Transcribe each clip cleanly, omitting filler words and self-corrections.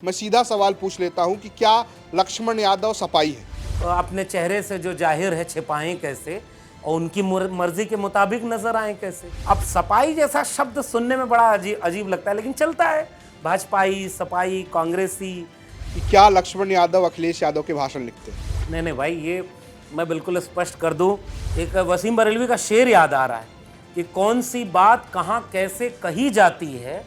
मैं सीधा सवाल पूछ लेता हूं कि क्या लक्ष्मण यादव सपाई है? तो अपने चेहरे से जो जाहिर है छिपाएं कैसे और उनकी मर्जी के मुताबिक नजर आए कैसे। अब सपाई जैसा शब्द सुनने में बड़ा अजीब लगता है, लेकिन चलता है। भाजपाई, सपाई, कांग्रेसी। कि क्या लक्ष्मण यादव अखिलेश यादव के भाषण लिखते हैं? नहीं भाई, ये मैं बिल्कुल स्पष्ट कर दूं। एक वसीम बरेलवी का शेर याद आ रहा है कि कौन सी बात कहां कैसे कही जाती है,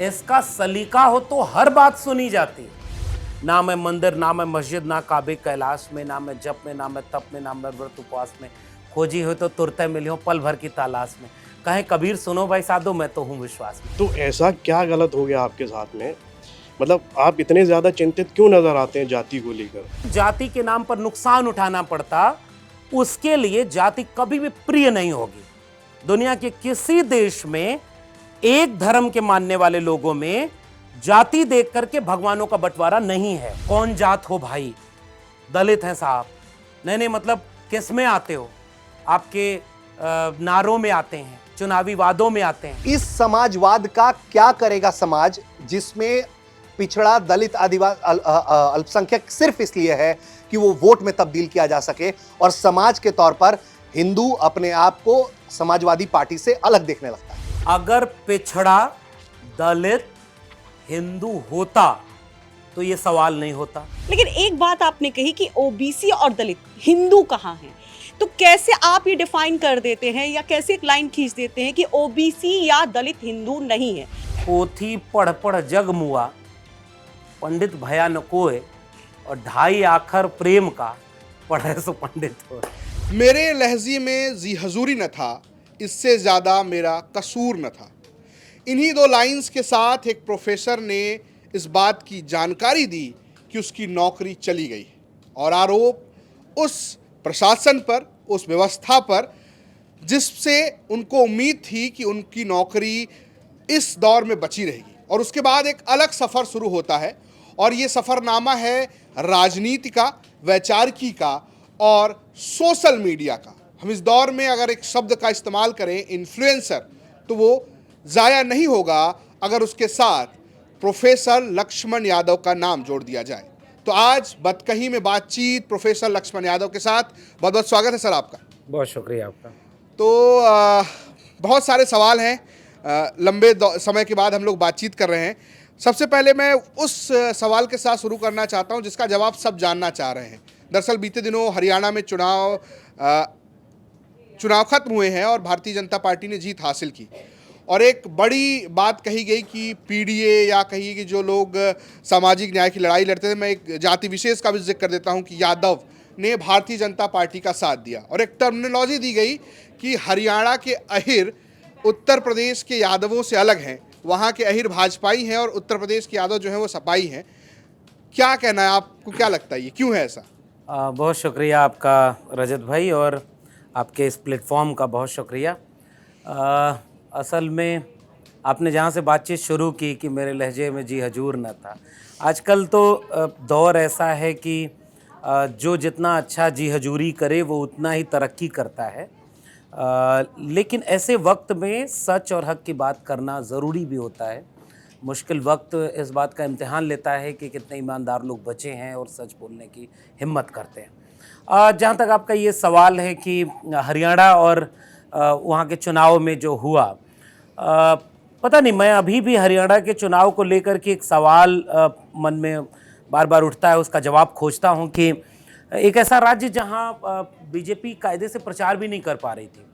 इसका सलीका हो तो हर बात सुनी जाती है। ना मैं मंदिर, ना मैं मस्जिद, ना काबे कैलाश में, ना मैं जप में, ना मैं तप में, ना मैं व्रत उपवास में, खोजी हो तो तुरते मिली हो पल भर की तलाश में। कहे कबीर सुनो भाई साधो, मैं तो हूँ विश्वास में। तो ऐसा क्या गलत हो गया आपके साथ में? मतलब आप इतने ज़्यादा चिंतित क्यों नज़र आते हैं जाति को लेकर? जाति के नाम पर नुकसान उठाना पड़ता, उसके लिए जाति कभी भी प्रिय नहीं होगी। दुनिया के किसी देश में एक धर्म के मानने वाले लोगों में जाति देख करके भगवानों का बंटवारा नहीं है। कौन जात हो भाई? दलित हैं साहब। नहीं, मतलब किस में आते हो? आपके नारों में आते हैं, चुनावी वादों में आते हैं। इस समाजवाद का क्या करेगा समाज, जिसमें पिछड़ा, दलित, आदिवासी, अल्पसंख्यक सिर्फ इसलिए है कि वो वोट में तब्दील किया जा सके, और समाज के तौर पर हिंदू अपने आप को समाजवादी पार्टी से अलग देखने लगता है। अगर पिछड़ा, दलित, हिंदू होता तो ये सवाल नहीं होता। लेकिन एक बात आपने कही कि ओबीसी और दलित हिंदू कहाँ हैं, तो कैसे आप ये डिफाइन कर देते हैं या कैसे एक लाइन खींच देते हैं कि ओबीसी या दलित हिंदू नहीं है? पोथी पढ़ पढ़ जग मुआ, पंडित भया न कोय, और ढाई आखर प्रेम का, पढ़े सो पंडित हो। मेरे लहजे में जी हजूरी न था, इससे ज्यादा मेरा कसूर न था। इन्हीं दो लाइंस के साथ एक प्रोफेसर ने इस बात की जानकारी दी कि उसकी नौकरी चली गई है, और आरोप उस प्रशासन पर, उस व्यवस्था पर जिससे उनको उम्मीद थी कि उनकी नौकरी इस दौर में बची रहेगी। और उसके बाद एक अलग सफ़र शुरू होता है, और ये सफ़रनामा है राजनीति का, वैचारिकी का और सोशल मीडिया का। हम इस दौर में अगर एक शब्द का इस्तेमाल करें, इन्फ्लुएंसर, तो वो ज़ाया नहीं होगा अगर उसके साथ प्रोफेसर लक्ष्मण यादव का नाम जोड़ दिया जाए। तो आज बतकही में बातचीत प्रोफेसर लक्ष्मण यादव के साथ। बहुत बहुत स्वागत है सर आपका। बहुत शुक्रिया आपका। तो बहुत सारे सवाल हैं, लंबे समय के बाद हम लोग बातचीत कर रहे हैं। सबसे पहले मैं उस सवाल के साथ शुरू करना चाहता हूं जिसका जवाब सब जानना चाह रहे हैं। दरअसल बीते दिनों हरियाणा में चुनाव खत्म हुए हैं और भारतीय जनता पार्टी ने जीत हासिल की, और एक बड़ी बात कही गई कि पीडीए, या कहिए कि जो लोग सामाजिक न्याय की लड़ाई लड़ते थे, मैं एक जाति विशेष का भी जिक्र कर देता हूं कि यादव ने भारतीय जनता पार्टी का साथ दिया, और एक टर्मिनोलॉजी दी गई कि हरियाणा के अहिर उत्तर प्रदेश के यादवों से अलग हैं, वहाँ के अहिर भाजपाई हैं और उत्तर प्रदेश के यादव जो हैं वो सपाई हैं। क्या कहना है, आपको क्या लगता है, ये क्यों है ऐसा? बहुत शुक्रिया आपका रजत भाई, और आपके इस प्लेटफॉर्म का बहुत शुक्रिया। असल में आपने जहाँ से बातचीत शुरू की कि मेरे लहजे में जी हजूर न था, आजकल तो दौर ऐसा है कि जो जितना अच्छा जी हजूरी करे वो उतना ही तरक्की करता है। लेकिन ऐसे वक्त में सच और हक की बात करना ज़रूरी भी होता है। मुश्किल वक्त इस बात का इम्तिहान लेता है कि कितने ईमानदार लोग बचे हैं और सच बोलने की हिम्मत करते हैं। जहाँ तक आपका ये सवाल है कि हरियाणा और वहाँ के चुनाव में जो हुआ, पता नहीं, मैं अभी भी हरियाणा के चुनाव को लेकर के एक सवाल मन में बार बार उठता है, उसका जवाब खोजता हूँ कि एक ऐसा राज्य जहाँ बीजेपी कायदे से प्रचार भी नहीं कर पा रही थी।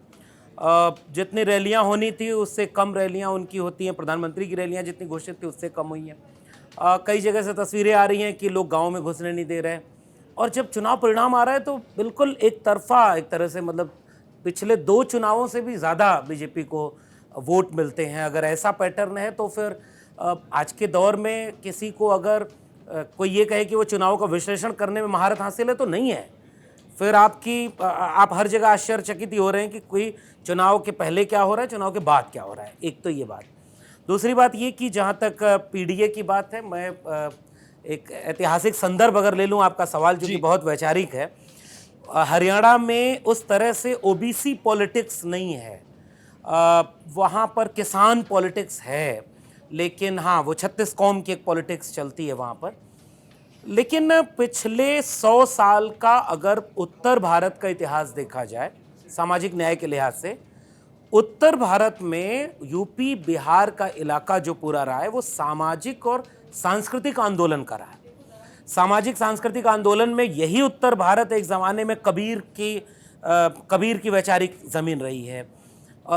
जितनी रैलियां होनी थी उससे कम रैलियां उनकी होती हैं। प्रधानमंत्री की रैलियां जितनी घोषित थी उससे कम हुई हैं। कई जगह से तस्वीरें आ रही हैं कि लोग गाँव में घुसने नहीं दे रहे, और जब चुनाव परिणाम आ रहा है तो बिल्कुल एक तरफा, एक तरह से, मतलब पिछले 2 चुनावों से भी ज़्यादा बीजेपी को वोट मिलते हैं। अगर ऐसा पैटर्न है तो फिर आज के दौर में किसी को अगर कोई ये कहे कि वो चुनाव का विश्लेषण करने में महारत हासिल है तो नहीं है। फिर आप हर जगह आश्चर्यचकित ही हो रहे हैं कि कोई चुनाव के पहले क्या हो रहा है, चुनाव के बाद क्या हो रहा है। एक तो ये बात। दूसरी बात ये कि जहाँ तक पीडीए की बात है, मैं एक ऐतिहासिक संदर्भ अगर ले लूँ, आपका सवाल जो कि बहुत वैचारिक है। हरियाणा में उस तरह से ओबीसी पॉलिटिक्स नहीं है, वहाँ पर किसान पॉलिटिक्स है। लेकिन हाँ, वो 36 कौम की एक पॉलिटिक्स चलती है वहाँ पर। लेकिन पिछले 100 साल का अगर उत्तर भारत का इतिहास देखा जाए सामाजिक न्याय के लिहाज से, उत्तर भारत में यूपी बिहार का इलाका जो पूरा रहा है वो सामाजिक और सांस्कृतिक आंदोलन का रहा है। सामाजिक सांस्कृतिक आंदोलन में यही उत्तर भारत एक ज़माने में कबीर की वैचारिक ज़मीन रही है।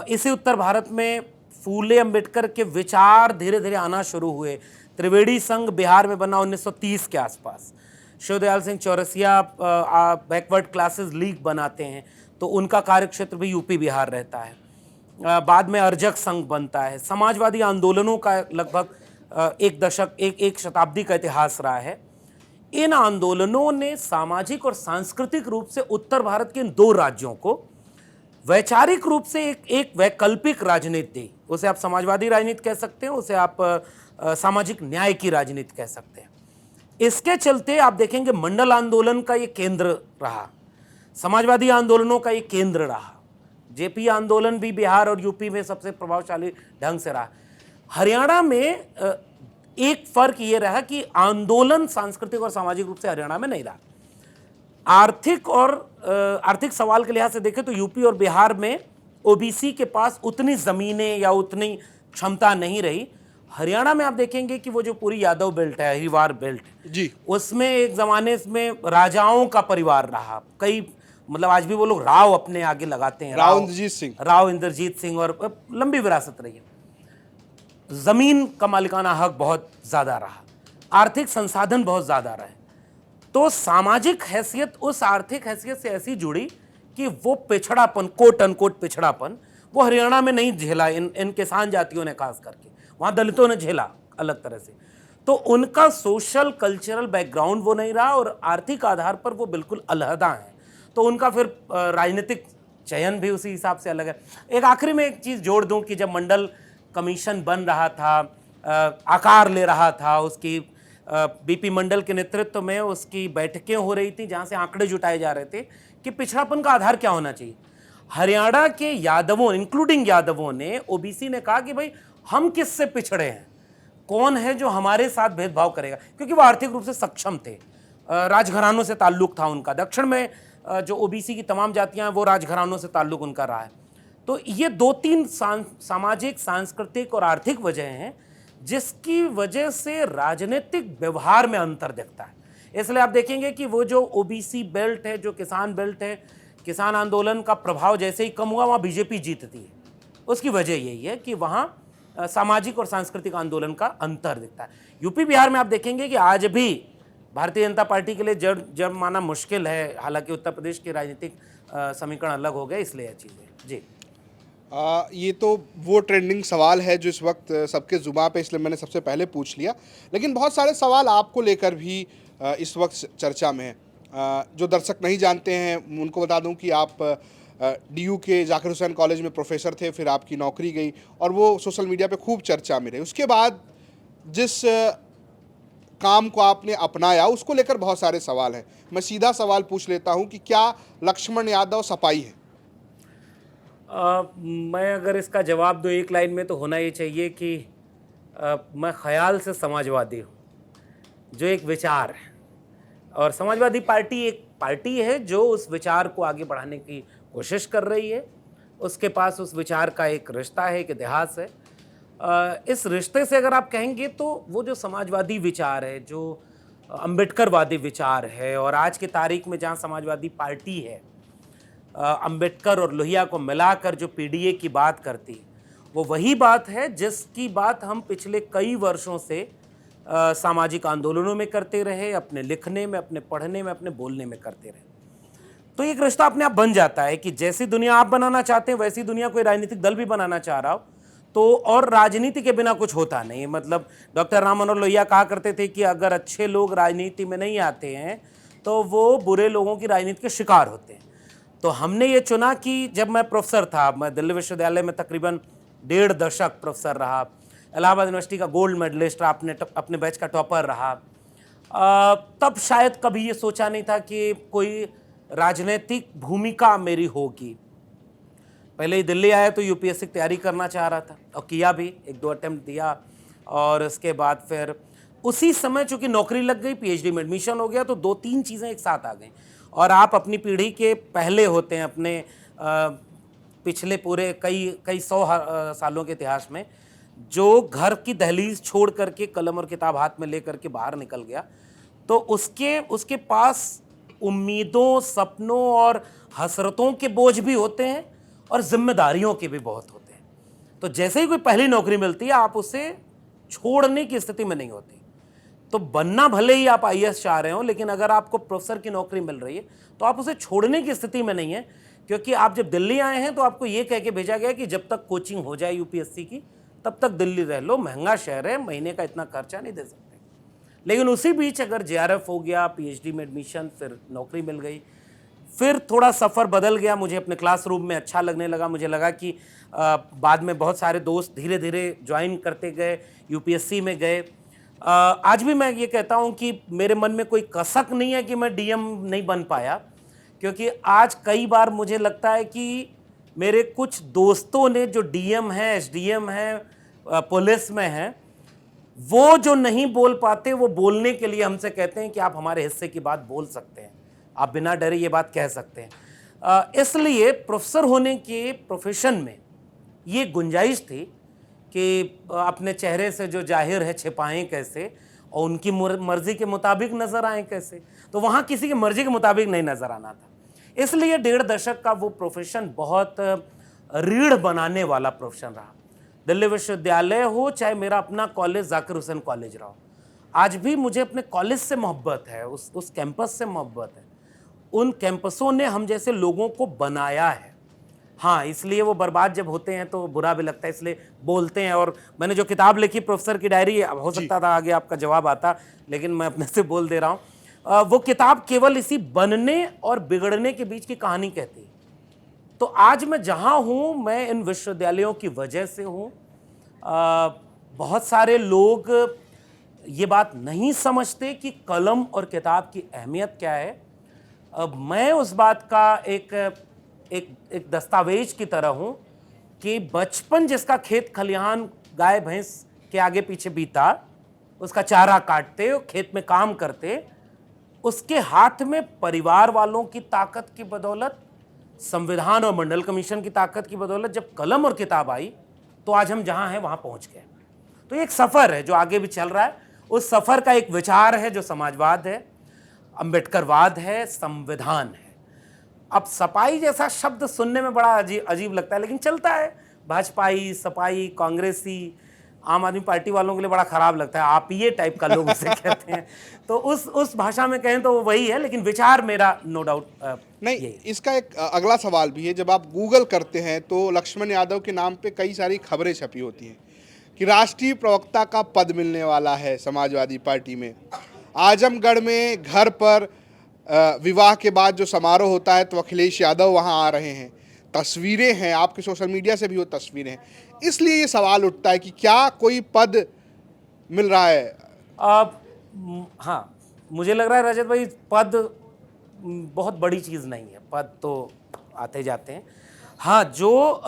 इसी उत्तर भारत में फूले अंबेडकर के विचार धीरे धीरे आना शुरू हुए। त्रिवेणी संघ बिहार में बना 1930 के आसपास। Shivdayal Singh Chaurasia backward classes league बनाते हैं, तो उनका कार्यक्षेत्र भी यूपी बिहार रहता है। बाद में अर्जक संघ बनता है। समाजवादी आंदोलनों का लगभग एक शताब्दी का इतिहास रहा है। इन आंदोलनों ने सामाजिक और सांस्कृतिक रूप से उत्तर भारत के इन दो राज्यों को वैचारिक रूप से एक वैकल्पिक राजनीति दी। उसे आप समाजवादी राजनीति कह सकते हैं, उसे आप सामाजिक न्याय की राजनीति कह सकते हैं। इसके चलते आप देखेंगे मंडल आंदोलन का ये केंद्र रहा, समाजवादी आंदोलनों का ये केंद्र रहा। जेपी आंदोलन भी बिहार और यूपी में सबसे प्रभावशाली ढंग से रहा। हरियाणा में एक फर्क ये रहा कि आंदोलन सांस्कृतिक और सामाजिक रूप से हरियाणा में नहीं रहा। आर्थिक सवाल के लिहाज से देखें तो यूपी और बिहार में ओबीसी के पास उतनी जमीनें या उतनी क्षमता नहीं रही। हरियाणा में आप देखेंगे कि वो जो पूरी यादव बेल्ट है, हिवार बेल्ट जी, उसमें एक जमाने में राजाओं का परिवार रहा। कई मतलब आज भी वो लोग राव अपने आगे लगाते हैं, राव इंद्रजीत सिंह, और लंबी विरासत रही है। जमीन का मालिकाना हक बहुत ज्यादा रहा, आर्थिक संसाधन बहुत ज्यादा रहे। तो सामाजिक हैसियत उस आर्थिक हैसियत से ऐसी जुड़ी कि वो पिछड़ापन, कोट अनकोट पिछड़ापन, वो हरियाणा में नहीं झेला। इन किसान जातियों ने खास करके, वहाँ दलितों ने झेला अलग तरह से। तो उनका सोशल कल्चरल बैकग्राउंड वो नहीं रहा और आर्थिक आधार पर वो बिल्कुल अलहदा है। तो उनका फिर राजनीतिक चयन भी उसी हिसाब से अलग है। एक आखिरी में एक चीज़ जोड़ दूं कि जब मंडल कमीशन बन रहा था, आकार ले रहा था, उसकी बीपी मंडल के नेतृत्व में उसकी बैठकें हो रही थी जहाँ से आंकड़े जुटाए जा रहे थे कि पिछड़ापन का आधार क्या होना चाहिए। हरियाणा के यादवों, इंक्लूडिंग यादवों ने, ओबीसी ने कहा कि भाई हम किससे पिछड़े हैं, कौन है जो हमारे साथ भेदभाव करेगा, क्योंकि वो आर्थिक रूप से सक्षम थे, राजघरानों से ताल्लुक था उनका। दक्षिण में जो ओबीसी की तमाम जातियां हैं वो राजघरानों से ताल्लुक उनका रहा है। तो ये दो तीन सामाजिक, सांस्कृतिक और आर्थिक वजह हैं जिसकी वजह से राजनीतिक व्यवहार में अंतर दिखता है। इसलिए आप देखेंगे कि वो जो ओबीसी बेल्ट है, जो किसान बेल्ट है, किसान आंदोलन का प्रभाव जैसे ही कम हुआ वहाँ बीजेपी जीतती है। उसकी वजह यही है कि वहाँ सामाजिक और सांस्कृतिक आंदोलन का अंतर दिखता है। यूपी बिहार में आप देखेंगे कि आज भी भारतीय जनता पार्टी के लिए जड़ माना मुश्किल है, हालांकि उत्तर प्रदेश के राजनीतिक समीकरण अलग हो गए, इसलिए यह चीज़ें। जी, ये तो वो ट्रेंडिंग सवाल है जो इस वक्त सबके जुबान पे, इसलिए मैंने सबसे पहले पूछ लिया। लेकिन बहुत सारे सवाल आपको लेकर भी इस वक्त चर्चा में हैं। जो दर्शक नहीं जानते हैं उनको बता दूं कि आप डीयू के जाकिर हुसैन कॉलेज में प्रोफेसर थे, फिर आपकी नौकरी गई और वो सोशल मीडिया पे खूब चर्चा में रहे। उसके बाद जिस काम को आपने अपनाया उसको लेकर बहुत सारे सवाल हैं। मैं सीधा सवाल पूछ लेता हूं कि क्या लक्ष्मण यादव सपाई है? मैं अगर इसका जवाब दूं एक लाइन में तो होना ये चाहिए कि मैं ख्याल से समाजवादी हूँ, जो एक विचार है। और समाजवादी पार्टी एक पार्टी है जो उस विचार को आगे बढ़ाने की कोशिश कर रही है। उसके पास उस विचार का एक रिश्ता है, एक इतिहास है। इस रिश्ते से अगर आप कहेंगे तो वो जो समाजवादी विचार है, जो अम्बेडकरवादी विचार है, और आज की तारीख में जहाँ समाजवादी पार्टी है अम्बेडकर और लोहिया को मिलाकर जो पीडीए की बात करती, वो वही बात है जिसकी बात हम पिछले कई वर्षों से सामाजिक आंदोलनों में करते रहे, अपने लिखने में, अपने पढ़ने में, अपने बोलने में करते रहे। तो एक रिश्ता अपने आप बन जाता है कि जैसी दुनिया आप बनाना चाहते हैं वैसी दुनिया कोई राजनीतिक दल भी बनाना चाह रहा हो तो, और राजनीति के बिना कुछ होता नहीं। मतलब डॉक्टर राम मनोहर लोहिया कहा करते थे कि अगर अच्छे लोग राजनीति में नहीं आते हैं तो वो बुरे लोगों की राजनीति के शिकार होते हैं। तो हमने ये चुना कि जब मैं प्रोफेसर था, मैं दिल्ली विश्वविद्यालय में तकरीबन 1.5 दशक प्रोफेसर रहा, इलाहाबाद यूनिवर्सिटी का गोल्ड मेडलिस्ट रहा, अपने बैच का टॉपर रहा, तब शायद कभी ये सोचा नहीं था कि कोई राजनीतिक भूमिका मेरी होगी। पहले ही दिल्ली आया तो यूपीएससी की तैयारी करना चाह रहा था और किया भी, 1-2 अटेम्प्ट दिया, और उसके बाद फिर उसी समय चूंकि नौकरी लग गई, पीएचडी में एडमिशन हो गया, तो 2-3 चीज़ें एक साथ आ गई। और आप अपनी पीढ़ी के पहले होते हैं अपने पिछले पूरे कई 100 सालों के इतिहास में, जो घर की दहलीज छोड़ करके कलम और किताब हाथ में लेकर के बाहर निकल गया, तो उसके पास उम्मीदों, सपनों और हसरतों के बोझ भी होते हैं और जिम्मेदारियों के भी बहुत होते हैं। तो जैसे ही कोई पहली नौकरी मिलती है, आप उसे छोड़ने की स्थिति में नहीं होती। तो बनना भले ही आप आईएएस चाह रहे हो, लेकिन अगर आपको प्रोफेसर की नौकरी मिल रही है तो आप उसे छोड़ने की स्थिति में नहीं है, क्योंकि आप जब दिल्ली आए हैं तो आपको ये कह के भेजा गया कि जब तक कोचिंग हो जाए यूपीएससी की तब तक दिल्ली रह लो, महंगा शहर है, महीने का इतना खर्चा नहीं दे सकते। लेकिन उसी बीच अगर जेआरएफ हो गया, पीएचडी में एडमिशन, फिर नौकरी मिल गई, फिर थोड़ा सफ़र बदल गया, मुझे अपने क्लासरूम में अच्छा लगने लगा। मुझे लगा कि बाद में बहुत सारे दोस्त धीरे धीरे ज्वाइन करते गए, यूपीएससी में गए। आज भी मैं ये कहता हूँ कि मेरे मन में कोई कसक नहीं है कि मैं डीएम नहीं बन पाया, क्योंकि आज कई बार मुझे लगता है कि मेरे कुछ दोस्तों ने जो डीएम हैं, एसडीएम हैं, पुलिस में हैं, वो जो नहीं बोल पाते, वो बोलने के लिए हमसे कहते हैं कि आप हमारे हिस्से की बात बोल सकते हैं, आप बिना डरे ये बात कह सकते हैं। इसलिए प्रोफेसर होने के प्रोफेशन में ये गुंजाइश थी कि अपने चेहरे से जो जाहिर है छिपाएं कैसे और उनकी मर्जी के मुताबिक नज़र आएं कैसे। तो वहाँ किसी की मर्जी के मुताबिक नहीं नज़र आना था। इसलिए 1.5 दशक का वो प्रोफेशन बहुत रीढ़ बनाने वाला प्रोफेशन रहा। दिल्ली विश्वविद्यालय हो, चाहे मेरा अपना कॉलेज जाकिर हुसैन कॉलेज रहा हो, आज भी मुझे अपने कॉलेज से मोहब्बत है, उस कैंपस से मोहब्बत है। उन कैंपसों ने हम जैसे लोगों को बनाया है। हाँ, इसलिए वो बर्बाद जब होते हैं तो बुरा भी लगता है, इसलिए बोलते हैं। और मैंने जो किताब लिखी प्रोफेसर की डायरी, हो सकता था आगे आपका जवाब आता, लेकिन मैं अपने से बोल दे रहा हूँ। वो किताब केवल इसी बनने और बिगड़ने के बीच की कहानी कहती है। तो आज मैं जहाँ हूँ, मैं इन विश्वविद्यालयों की वजह से हूँ। बहुत सारे लोग ये बात नहीं समझते कि कलम और किताब की अहमियत क्या है। मैं उस बात का एक दस्तावेज की तरह हूँ कि बचपन जिसका खेत खलिहान गाय भैंस के आगे पीछे बीता, उसका चारा काटते, खेत में काम करते, उसके हाथ में परिवार वालों की ताकत की बदौलत, संविधान और मंडल कमीशन की ताकत की बदौलत जब कलम और किताब आई तो आज हम जहाँ हैं वहाँ पहुँच गए। तो एक सफ़र है जो आगे भी चल रहा है। उस सफ़र का एक विचार है जो समाजवाद है, अम्बेडकरवाद है, संविधान है। अब सपाई जैसा शब्द सुनने में बड़ा अजीब लगता है, लेकिन चलता है। भाजपाई, सपाई, कांग्रेसी, आम आदमी पार्टी वालों के लिए बड़ा ख़राब लगता है, आप ये टाइप का लोग उसे कहते हैं। तो उस भाषा में कहें तो वही है, लेकिन विचार मेरा नो डाउट नहीं। इसका एक अगला सवाल भी है। जब आप गूगल करते हैं तो लक्ष्मण यादव के नाम पे कई सारी खबरें छपी होती हैं कि राष्ट्रीय प्रवक्ता का पद मिलने वाला है समाजवादी पार्टी में। आजमगढ़ में घर पर विवाह के बाद जो समारोह होता है तो अखिलेश यादव वहाँ आ रहे हैं, तस्वीरें हैं, आपके सोशल मीडिया से भी वो तस्वीरें हैं। इसलिए ये सवाल उठता है कि क्या कोई पद मिल रहा है? हाँ, मुझे लग रहा है रजत भाई, पद बहुत बड़ी चीज़ नहीं है, पद तो आते जाते हैं। हाँ, जो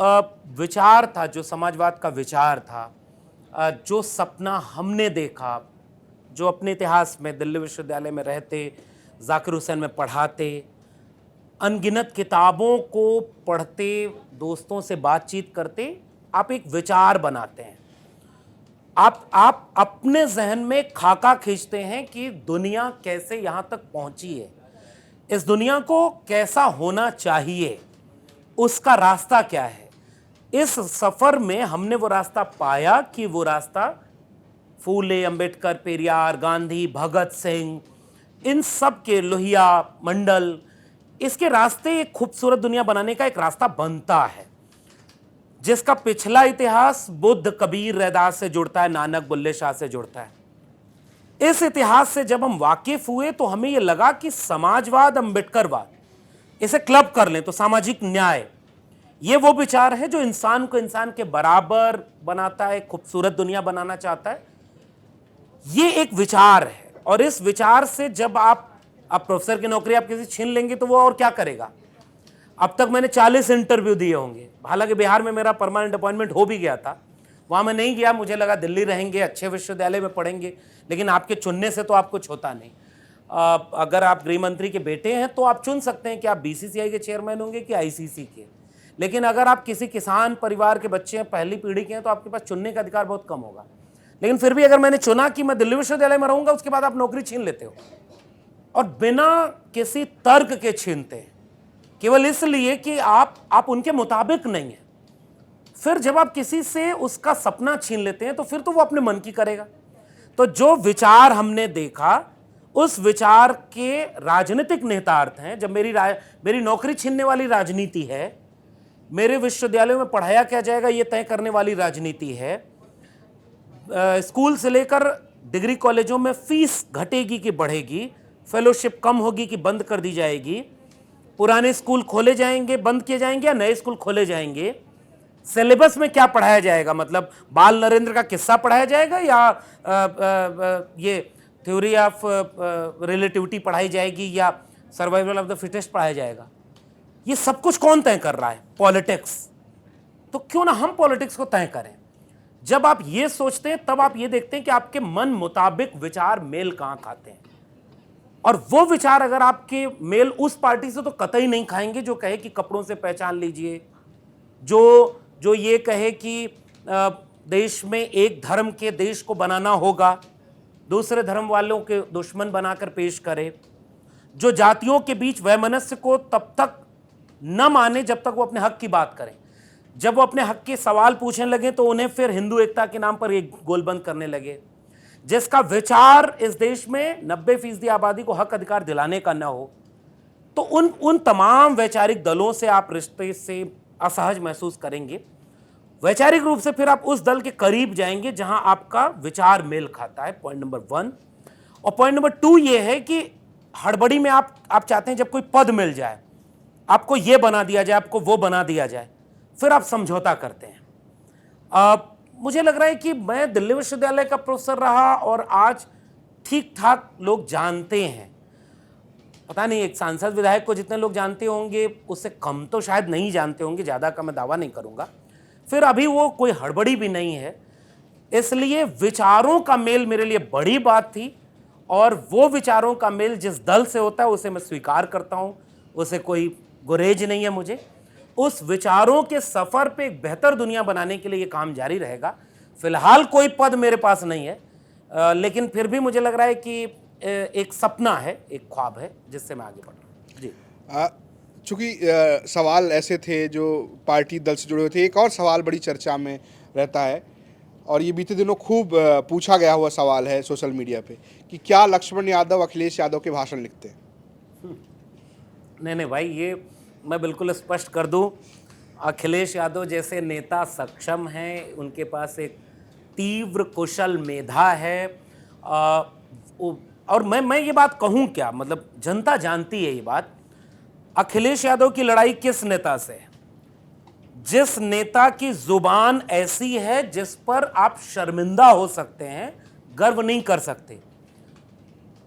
विचार था, जो समाजवाद का विचार था, जो सपना हमने देखा, जो अपने इतिहास में दिल्ली विश्वविद्यालय में रहते, जाकिर हुसैन में पढ़ाते, अनगिनत किताबों को पढ़ते, दोस्तों से बातचीत करते, आप एक विचार बनाते हैं। आप अपने जहन में खाका खींचते हैं कि दुनिया कैसे यहाँ तक पहुँची है, इस दुनिया को कैसा होना चाहिए, उसका रास्ता क्या है। इस सफ़र में हमने वो रास्ता पाया कि वो रास्ता फूले, अंबेडकर, पेरियार, गांधी, भगत सिंह, इन सब के, लोहिया, मंडल, इसके रास्ते एक खूबसूरत दुनिया बनाने का एक रास्ता बनता है, जिसका पिछला इतिहास बुद्ध, कबीर, रैदास से जुड़ता है, नानक, बुल्ले शाह से जुड़ता है। इस इतिहास से जब हम वाकिफ हुए तो हमें यह लगा कि समाजवाद, अम्बेडकरवाद, इसे क्लब कर लें तो सामाजिक न्याय, ये वो विचार है जो इंसान को इंसान के बराबर बनाता है, खूबसूरत दुनिया बनाना चाहता है। ये एक विचार है, और इस विचार से जब आप प्रोफेसर की नौकरी आप किसी छीन लेंगे तो वो और क्या करेगा। अब तक मैंने 40 इंटरव्यू दिए होंगे, हालांकि बिहार में मेरा परमानेंट अपॉइंटमेंट हो भी गया था, वहाँ मैं नहीं गया, मुझे लगा दिल्ली रहेंगे, अच्छे विश्वविद्यालय में पढ़ेंगे, लेकिन आपके चुनने से तो आप कुछ होता नहीं। अगर आप गृह मंत्री के बेटे हैं तो आप चुन सकते हैं कि आप बीसीसीआई के चेयरमैन होंगे कि आईसीसी के, लेकिन अगर आप किसी किसान परिवार के बच्चे हैं, पहली पीढ़ी के हैं, तो आपके पास चुनने का अधिकार बहुत कम होगा। लेकिन फिर भी अगर मैंने चुना कि मैं दिल्ली विश्वविद्यालय में रहूंगा, उसके बाद आप नौकरी छीन लेते हो, और बिना किसी तर्क के छीनते हैं, केवल इसलिए कि आप उनके मुताबिक नहीं है। फिर जब आप किसी से उसका सपना छीन लेते हैं तो फिर तो वो अपने मन की करेगा। तो जो विचार हमने देखा, उस विचार के राजनीतिक निहितार्थ हैं। जब मेरी नौकरी छीनने वाली राजनीति है, मेरे विश्वविद्यालयों में पढ़ाया क्या जाएगा ये तय करने वाली राजनीति है, स्कूल से लेकर डिग्री कॉलेजों में फीस घटेगी कि बढ़ेगी, फेलोशिप कम होगी कि बंद कर दी जाएगी, पुराने स्कूल खोले जाएंगे, बंद किए जाएंगे, या नए स्कूल खोले जाएंगे, सिलेबस में क्या पढ़ाया जाएगा, मतलब बाल नरेंद्र का किस्सा पढ़ाया जाएगा या ये थ्योरी ऑफ रिलेटिविटी पढ़ाई जाएगी या सर्वाइवल ऑफ द फिटेस्ट पढ़ाया जाएगा, ये सब कुछ कौन तय कर रहा है? पॉलिटिक्स। तो क्यों ना हम पॉलिटिक्स को तय करें। जब आप ये सोचते हैं तब आप ये देखते हैं कि आपके मन मुताबिक विचार मेल कहां खाते हैं, और वो विचार अगर आपके मेल उस पार्टी से तो कतई नहीं खाएंगे जो कहे कि कपड़ों से पहचान लीजिए, जो ये कहे कि देश में एक धर्म के देश को बनाना होगा, दूसरे धर्म वालों के दुश्मन बनाकर पेश करे, जो जातियों के बीच वैमनस्य को तब तक न माने जब तक वो अपने हक की बात करें, जब वो अपने हक के सवाल पूछने लगे तो उन्हें फिर हिंदू एकता के नाम पर एक गोलबंद करने लगे, जिसका विचार इस देश में 90% आबादी को हक अधिकार दिलाने का न हो, तो उन तमाम वैचारिक दलों से आप रिश्ते से असहज महसूस करेंगे। वैचारिक रूप से फिर आप उस दल के करीब जाएंगे जहां आपका विचार मेल खाता है, पॉइंट नंबर 1। और पॉइंट नंबर 2 ये है कि हड़बड़ी में आप चाहते हैं जब कोई पद मिल जाए, आपको ये बना दिया जाए, आपको वो बना दिया जाए, फिर आप समझौता करते हैं। मुझे लग रहा है कि मैं दिल्ली विश्वविद्यालय का प्रोफेसर रहा और आज ठीक ठाक लोग जानते हैं, पता नहीं एक सांसद विधायक को जितने लोग जानते होंगे उससे कम तो शायद नहीं जानते होंगे, ज़्यादा का मैं दावा नहीं करूँगा। फिर अभी वो कोई हड़बड़ी भी नहीं है, इसलिए विचारों का मेल मेरे लिए बड़ी बात थी, और वो विचारों का मेल जिस दल से होता है उसे मैं स्वीकार करता हूँ, उसे कोई गुरेज नहीं है मुझे। उस विचारों के सफ़र पे एक बेहतर दुनिया बनाने के लिए ये काम जारी रहेगा। फिलहाल कोई पद मेरे पास नहीं है, लेकिन फिर भी मुझे लग रहा है कि एक सपना है, एक ख्वाब है जिससे मैं आगे बढ़ रहा हूँ। जी। चूँकि सवाल ऐसे थे जो पार्टी दल से जुड़े हुए थे, एक और सवाल बड़ी चर्चा में रहता है और ये बीते दिनों खूब पूछा गया हुआ सवाल है सोशल मीडिया पे कि क्या लक्ष्मण यादव अखिलेश यादव के भाषण लिखते हैं? नहीं भाई, ये मैं बिल्कुल स्पष्ट कर दूं, अखिलेश यादव जैसे नेता सक्षम हैं, उनके पास एक तीव्र कुशल मेधा है, और मैं ये बात कहूं क्या, मतलब जनता जानती है ये बात। अखिलेश यादव की लड़ाई किस नेता से है? जिस नेता की जुबान ऐसी है जिस पर आप शर्मिंदा हो सकते हैं, गर्व नहीं कर सकते।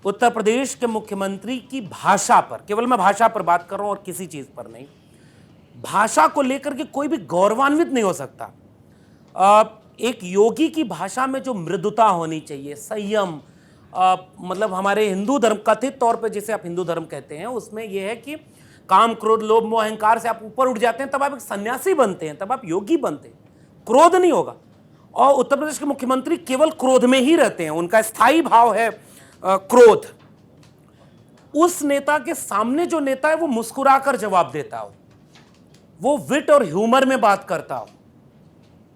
उत्तर प्रदेश के मुख्यमंत्री की भाषा पर, केवल मैं भाषा पर बात कर रहा हूं और किसी चीज पर नहीं, भाषा को लेकर के कोई भी गौरवान्वित नहीं हो सकता। एक योगी की भाषा में जो मृदुता होनी चाहिए, संयम, मतलब हमारे हिंदू धर्म, कथित तौर पे जिसे आप हिंदू धर्म कहते हैं, उसमें यह है कि काम क्रोध लोभ मोह अहंकार से आप ऊपर उठ जाते हैं, तब आप एक सन्यासी बनते हैं, तब आप योगी बनते हैं, क्रोध नहीं होगा। और उत्तर प्रदेश के मुख्यमंत्री केवल क्रोध में ही रहते हैं, उनका स्थायी भाव है क्रोध। उस नेता के सामने जो नेता है वो मुस्कुराकर जवाब देता हो, वो विट और ह्यूमर में बात करता हो,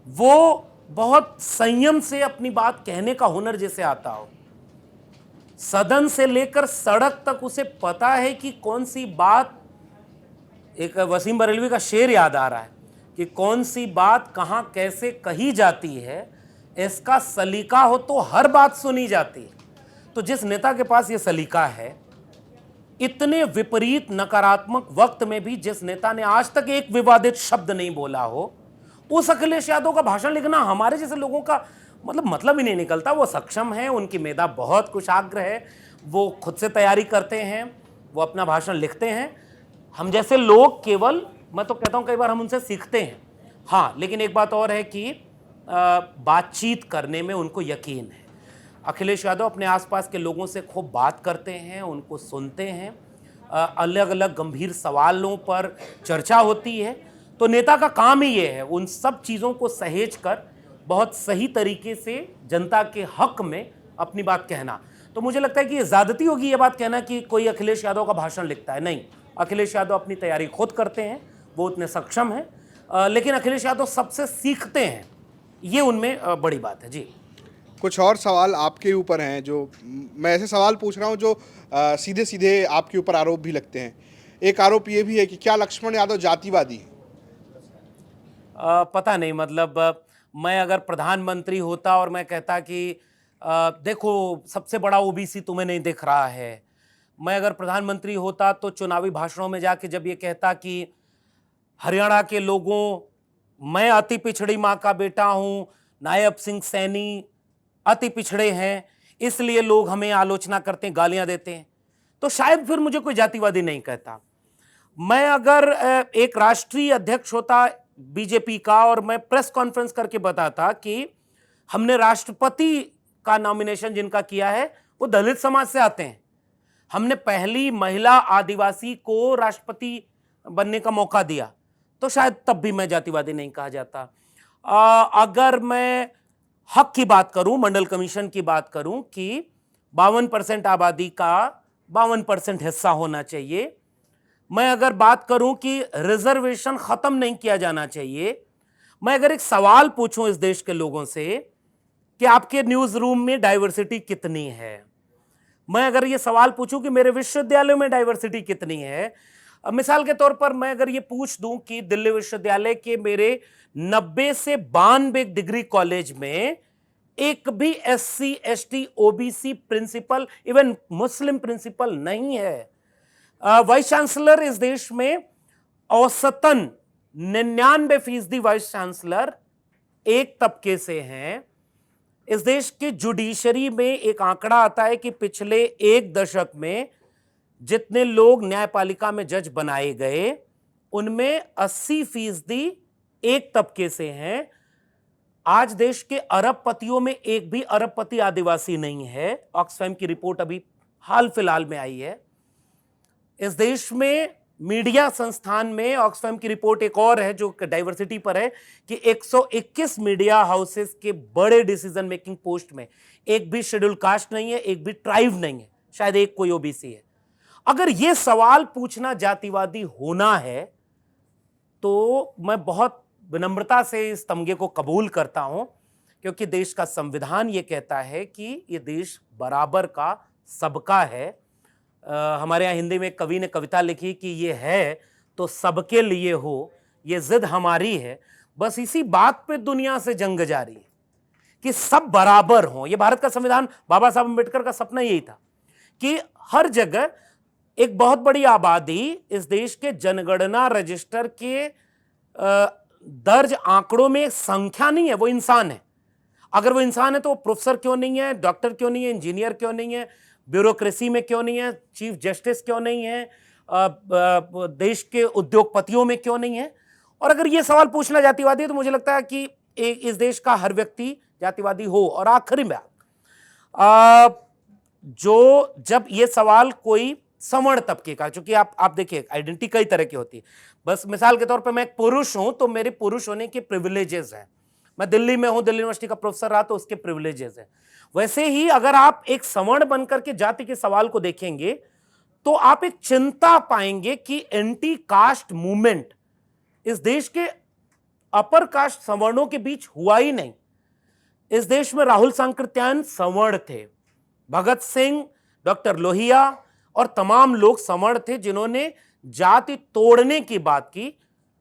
वो बहुत संयम से अपनी बात कहने का हुनर जैसे आता हो, सदन से लेकर सड़क तक उसे पता है कि कौन सी बात, एक वसीम बरेलवी का शेर याद आ रहा है कि कौन सी बात कहां कैसे कही जाती है, इसका सलीका हो तो हर बात सुनी जाती है। तो जिस नेता के पास ये सलीका है, इतने विपरीत नकारात्मक वक्त में भी जिस नेता ने आज तक एक विवादित शब्द नहीं बोला हो, उस अखिलेश यादव का भाषण लिखना हमारे जैसे लोगों का मतलब ही नहीं निकलता। वो सक्षम है, उनकी मेधा बहुत कुशाग्र है, वो खुद से तैयारी करते हैं, वो अपना भाषण लिखते हैं। हम जैसे लोग केवल, मैं तो कहता हूं कई बार हम उनसे सीखते हैं। हाँ, लेकिन एक बात और है कि बातचीत करने में उनको यकीन है। अखिलेश यादव अपने आसपास के लोगों से खूब बात करते हैं, उनको सुनते हैं, अलग अलग गंभीर सवालों पर चर्चा होती है। तो नेता का काम ही ये है उन सब चीज़ों को सहेज कर बहुत सही तरीके से जनता के हक में अपनी बात कहना। तो मुझे लगता है कि ये ज़्यादती होगी ये बात कहना कि कोई अखिलेश यादव का भाषण लिखता है। नहीं, अखिलेश यादव अपनी तैयारी खुद करते हैं, वो उतने सक्षम हैं, लेकिन अखिलेश यादव सबसे सीखते हैं, ये उनमें बड़ी बात है। जी, कुछ और सवाल आपके ऊपर हैं, जो मैं ऐसे सवाल पूछ रहा हूं जो सीधे सीधे आपके ऊपर आरोप भी लगते हैं। एक आरोप ये भी है कि क्या लक्ष्मण यादव जातिवादी हैं? पता नहीं, मतलब मैं अगर प्रधानमंत्री होता और मैं कहता कि देखो सबसे बड़ा ओबीसी तुम्हें नहीं दिख रहा है, मैं अगर प्रधानमंत्री होता तो चुनावी भाषणों में जाके जब ये कहता कि हरियाणा के लोगों, मैं अति पिछड़ी माँ का बेटा हूँ, नायब सिंह सैनी अति पिछड़े हैं, इसलिए लोग हमें आलोचना करते हैं, गालियां देते हैं, तो शायद फिर मुझे कोई जातिवादी नहीं कहता। मैं अगर एक राष्ट्रीय अध्यक्ष होता बीजेपी का और मैं प्रेस कॉन्फ्रेंस करके बताता कि हमने राष्ट्रपति का नॉमिनेशन जिनका किया है वो दलित समाज से आते हैं, हमने पहली महिला आदिवासी को राष्ट्रपति बनने का मौका दिया, तो शायद तब भी मैं जातिवादी नहीं कहा जाता। अगर मैं हक की बात करूं, मंडल कमीशन की बात करूं कि 52% आबादी का 52% हिस्सा होना चाहिए, मैं अगर बात करूं कि रिजर्वेशन खत्म नहीं किया जाना चाहिए, मैं अगर एक सवाल पूछूं इस देश के लोगों से कि आपके न्यूज रूम में डाइवर्सिटी कितनी है, मैं अगर ये सवाल पूछूं कि मेरे विश्वविद्यालय में डाइवर्सिटी कितनी है, मिसाल के तौर पर मैं अगर ये पूछ दूं कि दिल्ली विश्वविद्यालय के मेरे 90 से 92 डिग्री कॉलेज में एक भी SC ST OBC principal, even मुस्लिम प्रिंसिपल नहीं है, वाइस चांसलर इस देश में औसतन 99% वाइस चांसलर एक तबके से हैं, इस देश के जुडिशरी में एक आंकड़ा आता है कि पिछले एक दशक में जितने लोग न्यायपालिका में जज बनाए गए उनमें 80% एक तबके से हैं। आज देश के अरबपतियों में एक भी अरबपति आदिवासी नहीं है, ऑक्सफैम की रिपोर्ट अभी हाल फिलहाल में आई है। इस देश में मीडिया संस्थान में ऑक्सफैम की रिपोर्ट एक और है जो डाइवर्सिटी पर है कि 121 मीडिया हाउसेस के बड़े डिसीजन मेकिंग पोस्ट में एक भी शेड्यूल कास्ट नहीं है, एक भी ट्राइब नहीं है, शायद एक कोई ओबीसी है। अगर यह सवाल पूछना जातिवादी होना है तो मैं बहुत विनम्रता से इस तमगे को कबूल करता हूं, क्योंकि देश का संविधान यह कहता है कि यह देश बराबर का सबका है। हमारे यहाँ हिंदी में एक कवि ने कविता लिखी कि ये है तो सबके लिए हो, ये जिद हमारी है, बस इसी बात पे दुनिया से जंग जारी है कि सब बराबर हों। ये भारत का संविधान, बाबा साहब अम्बेडकर का सपना यही था कि हर जगह एक बहुत बड़ी आबादी इस देश के जनगणना रजिस्टर के दर्ज आंकड़ों में संख्या नहीं है, वो इंसान है। अगर वो इंसान है तो वो प्रोफेसर क्यों नहीं है, डॉक्टर क्यों नहीं है, इंजीनियर क्यों नहीं है, ब्यूरोक्रेसी में क्यों नहीं है, चीफ जस्टिस क्यों नहीं है, देश के उद्योगपतियों में क्यों नहीं है। और अगर ये सवाल पूछना जातिवादी है तो मुझे लगता है कि इस देश का हर व्यक्ति जातिवादी हो। और आखिरी में जो जब ये सवाल कोई सवर्ण तबके का, चूंकि आप देखिए आइडेंटिटी कई तरह की होती है, बस मिसाल के तौर पे मैं एक पुरुष हूं तो मेरे पुरुष होने के प्रिविलेजेस हैं, मैं दिल्ली में हूं, दिल्ली यूनिवर्सिटी का प्रोफेसर रहा तो उसके प्रिविलेजेस हैं। वैसे ही अगर आप एक सवर्ण बनकर के जाति के सवाल को देखेंगे तो आप एक चिंता पाएंगे कि एंटी कास्ट मूवमेंट इस देश के अपर कास्ट सवर्णों के बीच हुआ ही नहीं। इस देश में राहुल सांकृत्यायन सवर्ण थे, भगत सिंह, डॉक्टर लोहिया और तमाम लोग सवर्ण थे जिन्होंने जाति तोड़ने की बात की,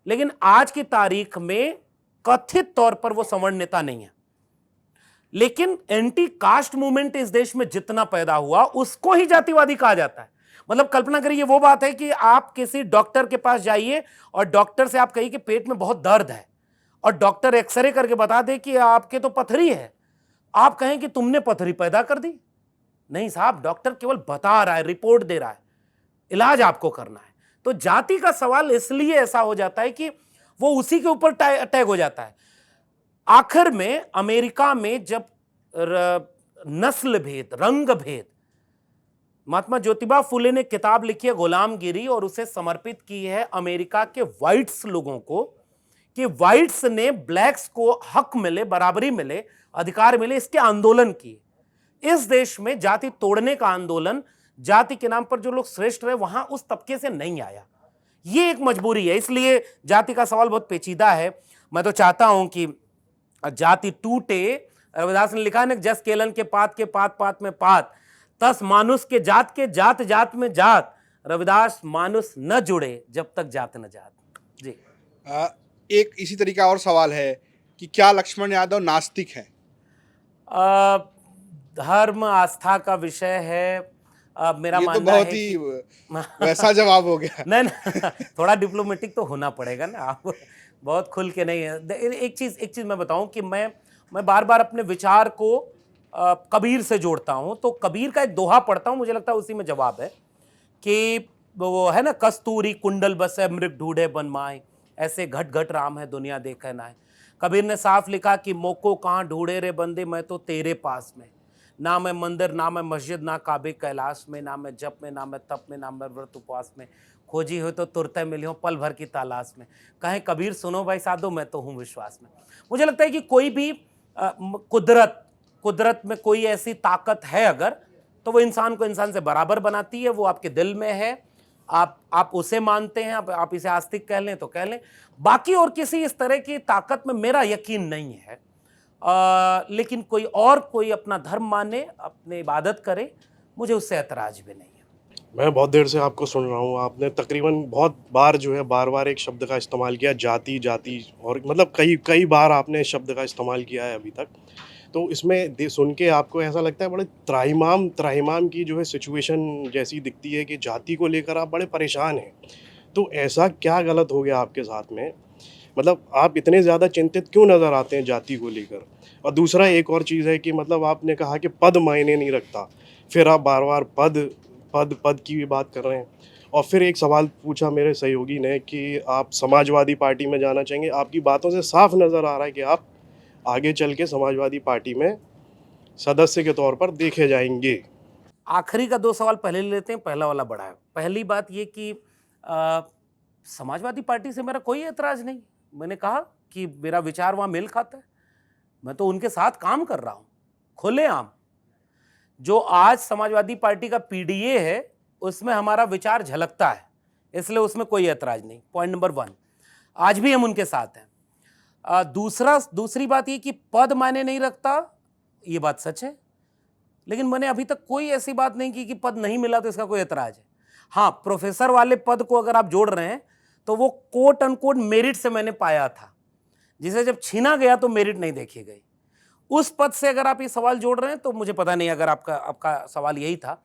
लेकिन आज की तारीख में कथित तौर पर वो सवर्ण नेता नहीं है। लेकिन एंटी कास्ट मूवमेंट इस देश में जितना पैदा हुआ उसको ही जातिवादी कहा जाता है। मतलब कल्पना करिए, वो बात है कि आप किसी डॉक्टर के पास जाइए और डॉक्टर से आप कहिए कि पेट में बहुत दर्द है और डॉक्टर एक्सरे करके बता दे कि आपके तो पथरी है, आप कहें कि तुमने पथरी पैदा कर दी। नहीं साहब, डॉक्टर केवल बता रहा है, रिपोर्ट दे रहा है, इलाज आपको करना है। तो जाति का सवाल इसलिए ऐसा हो जाता है कि वो उसी के ऊपर अटैक हो जाता है। आखिर में अमेरिका में जब नस्ल भेद, रंग भेद, महात्मा ज्योतिबा फुले ने किताब लिखी है गुलामगिरी और उसे समर्पित की है अमेरिका के व्हाइट्स लोगों को, कि व्हाइट्स ने ब्लैक्स को हक मिले, बराबरी मिले, अधिकार मिले, इसके आंदोलन किए। इस देश में जाति तोड़ने का आंदोलन, जाति के नाम पर जो लोग श्रेष्ठ रहे, वहां उस तबके से नहीं आया। ये एक मजबूरी है, इसलिए जाति का सवाल बहुत पेचीदा है। मैं तो चाहता हूं कि जाति टूटे। रविदास ने लिखा है ना, जस केलन के पात पात में पात, तस मानुष के जात जात में जात, रविदास मानुष न जुड़े जब तक जात न जात। जी। एक इसी तरीका और सवाल है कि क्या लक्ष्मण यादव नास्तिक है? धर्म आस्था का विषय है। मेरा ये तो मानना बहुत है ही कि वैसा जवाब हो गया। नहीं, थोड़ा डिप्लोमेटिक तो होना पड़ेगा ना, आप बहुत खुल के नहीं है। एक चीज मैं बताऊं कि मैं बार बार अपने विचार को कबीर से जोड़ता हूं। तो कबीर का एक दोहा पढ़ता हूं, मुझे लगता है उसी में जवाब है कि वो है ना, कस्तूरी कुंडल बसे मृग ढूंढे बनमाए, ऐसे घट घट राम है दुनिया देखे ना है। कबीर ने साफ लिखा कि मोको कहाँ ढूंढे रे बंदे, मैं तो तेरे पास में। ना मैं मंदिर, ना मैं मस्जिद, ना काबे कैलाश में, ना मैं जप में, ना मैं तप में, ना मैं व्रत उपवास में, खोजी हो तो तुरते मिली हो पल भर की तलाश में। कहें कबीर सुनो भाई साधो, मैं तो हूँ विश्वास में। मुझे लगता है कि कोई भी कुदरत में कोई ऐसी ताकत है अगर, तो वो इंसान को इंसान से बराबर बनाती है। वो आपके दिल में है, आप उसे मानते हैं, आप इसे आस्तिक कह लें तो कह लें। बाकी और किसी इस तरह की ताकत में मेरा यकीन नहीं है। लेकिन कोई अपना धर्म माने, अपने इबादत करे, मुझे उससे ऐतराज भी नहीं है। मैं बहुत देर से आपको सुन रहा हूँ। आपने तकरीबन बहुत बार जो है बार एक शब्द का इस्तेमाल किया, जाति, और मतलब कई बार आपने इस शब्द का इस्तेमाल किया है अभी तक। तो इसमें सुन के आपको ऐसा लगता है बड़े त्राहिमाम की जो है सिचुएशन जैसी दिखती है कि जाति को लेकर आप बड़े परेशान हैं। तो ऐसा क्या गलत हो गया आपके साथ में? मतलब आप इतने ज़्यादा चिंतित क्यों नज़र आते हैं जाति को लेकर? और दूसरा एक और चीज़ है कि मतलब आपने कहा कि पद मायने नहीं रखता, फिर आप बार पद की भी बात कर रहे हैं। और फिर एक सवाल पूछा मेरे सहयोगी ने कि आप समाजवादी पार्टी में जाना चाहेंगे। आपकी बातों से साफ नज़र आ रहा है कि आप आगे चल के समाजवादी पार्टी में सदस्य के तौर पर देखे जाएंगे। आखिरी का 2 सवाल पहले ले लेते हैं, पहला वाला बड़ा है। पहली बात ये कि समाजवादी पार्टी से मेरा कोई ऐतराज नहीं। मैंने कहा कि मेरा विचार वहाँ मेल खाता है, मैं तो उनके साथ काम कर रहा हूँ खुलेआम। जो आज समाजवादी पार्टी का पीडीए है उसमें हमारा विचार झलकता है, इसलिए उसमें कोई ऐतराज नहीं। पॉइंट नंबर 1, आज भी हम उनके साथ हैं। दूसरी बात ये कि पद मायने नहीं रखता, ये बात सच है, लेकिन मैंने अभी तक कोई ऐसी बात नहीं की कि पद नहीं मिला तो इसका कोई ऐतराज है। हाँ, प्रोफेसर वाले पद को अगर आप जोड़ रहे हैं तो वो कोट अनकोट मेरिट से मैंने पाया था, जिसे जब छीना गया तो मेरिट नहीं देखी गई। उस पद से अगर आप ये सवाल जोड़ रहे हैं तो मुझे पता नहीं अगर आपका सवाल यही था।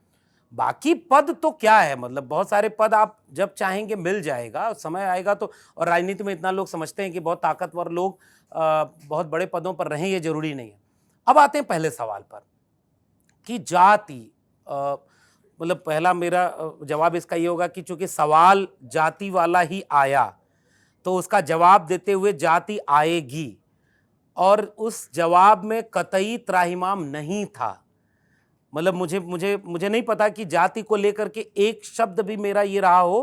बाकी पद तो क्या है, मतलब बहुत सारे पद आप जब चाहेंगे मिल जाएगा, समय आएगा तो। और राजनीति में इतना लोग समझते हैं कि बहुत ताकतवर लोग बहुत बड़े पदों पर रहें, ये जरूरी नहीं है। अब आते हैं पहले सवाल पर कि जाति, मतलब पहला मेरा जवाब इसका ये होगा कि चूंकि सवाल जाति वाला ही आया तो उसका जवाब देते हुए जाति आएगी, और उस जवाब में कतई त्राहिमाम नहीं था। मतलब मुझे नहीं पता कि जाति को लेकर के एक शब्द भी मेरा ये रहा हो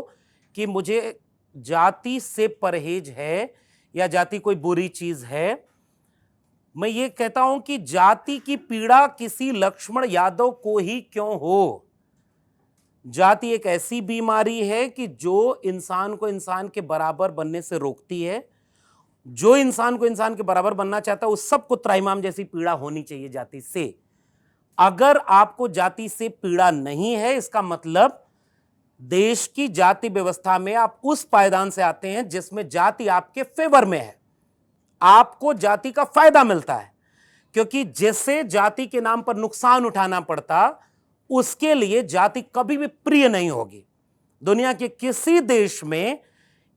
कि मुझे जाति से परहेज है या जाति कोई बुरी चीज है। मैं ये कहता हूं कि जाति की पीड़ा किसी लक्ष्मण यादव को ही क्यों हो। जाति एक ऐसी बीमारी है कि जो इंसान को इंसान के बराबर बनने से रोकती है। जो इंसान को इंसान के बराबर बनना चाहता है उस सबको त्राहिमाम जैसी पीड़ा होनी चाहिए जाति से। अगर आपको जाति से पीड़ा नहीं है, इसका मतलब देश की जाति व्यवस्था में आप उस पायदान से आते हैं जिसमें जाति आपके फेवर में है, आपको जाति का फायदा मिलता है। क्योंकि जिसे जाति के नाम पर नुकसान उठाना पड़ता उसके लिए जाति कभी भी प्रिय नहीं होगी। दुनिया के किसी देश में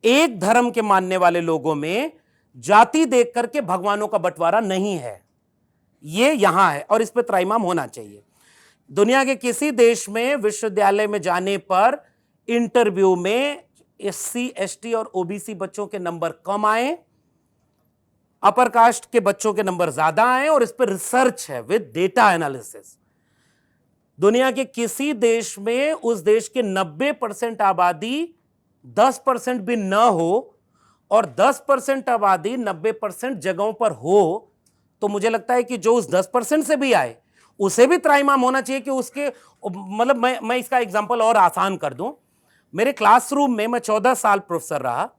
एक धर्म के मानने वाले लोगों में जाति देख करके भगवानों का बंटवारा नहीं है, ये यहां है और इस पर त्राहिमाम होना चाहिए। दुनिया के किसी देश में विश्वविद्यालय में जाने पर इंटरव्यू में SC, ST और OBC बच्चों के नंबर कम आए, अपर कास्ट के बच्चों के नंबर ज्यादा आए और इस पर रिसर्च है विद डेटा एनालिसिस। दुनिया के किसी देश में उस देश के 90% आबादी 10% भी न हो और 10% आबादी 90% जगहों पर हो, तो मुझे लगता है कि जो उस 10% से भी आए उसे भी त्राईमाम होना चाहिए कि उसके, मतलब मैं इसका एग्जांपल और आसान कर दूं। मेरे क्लासरूम में, मैं 14 साल प्रोफेसर रहा,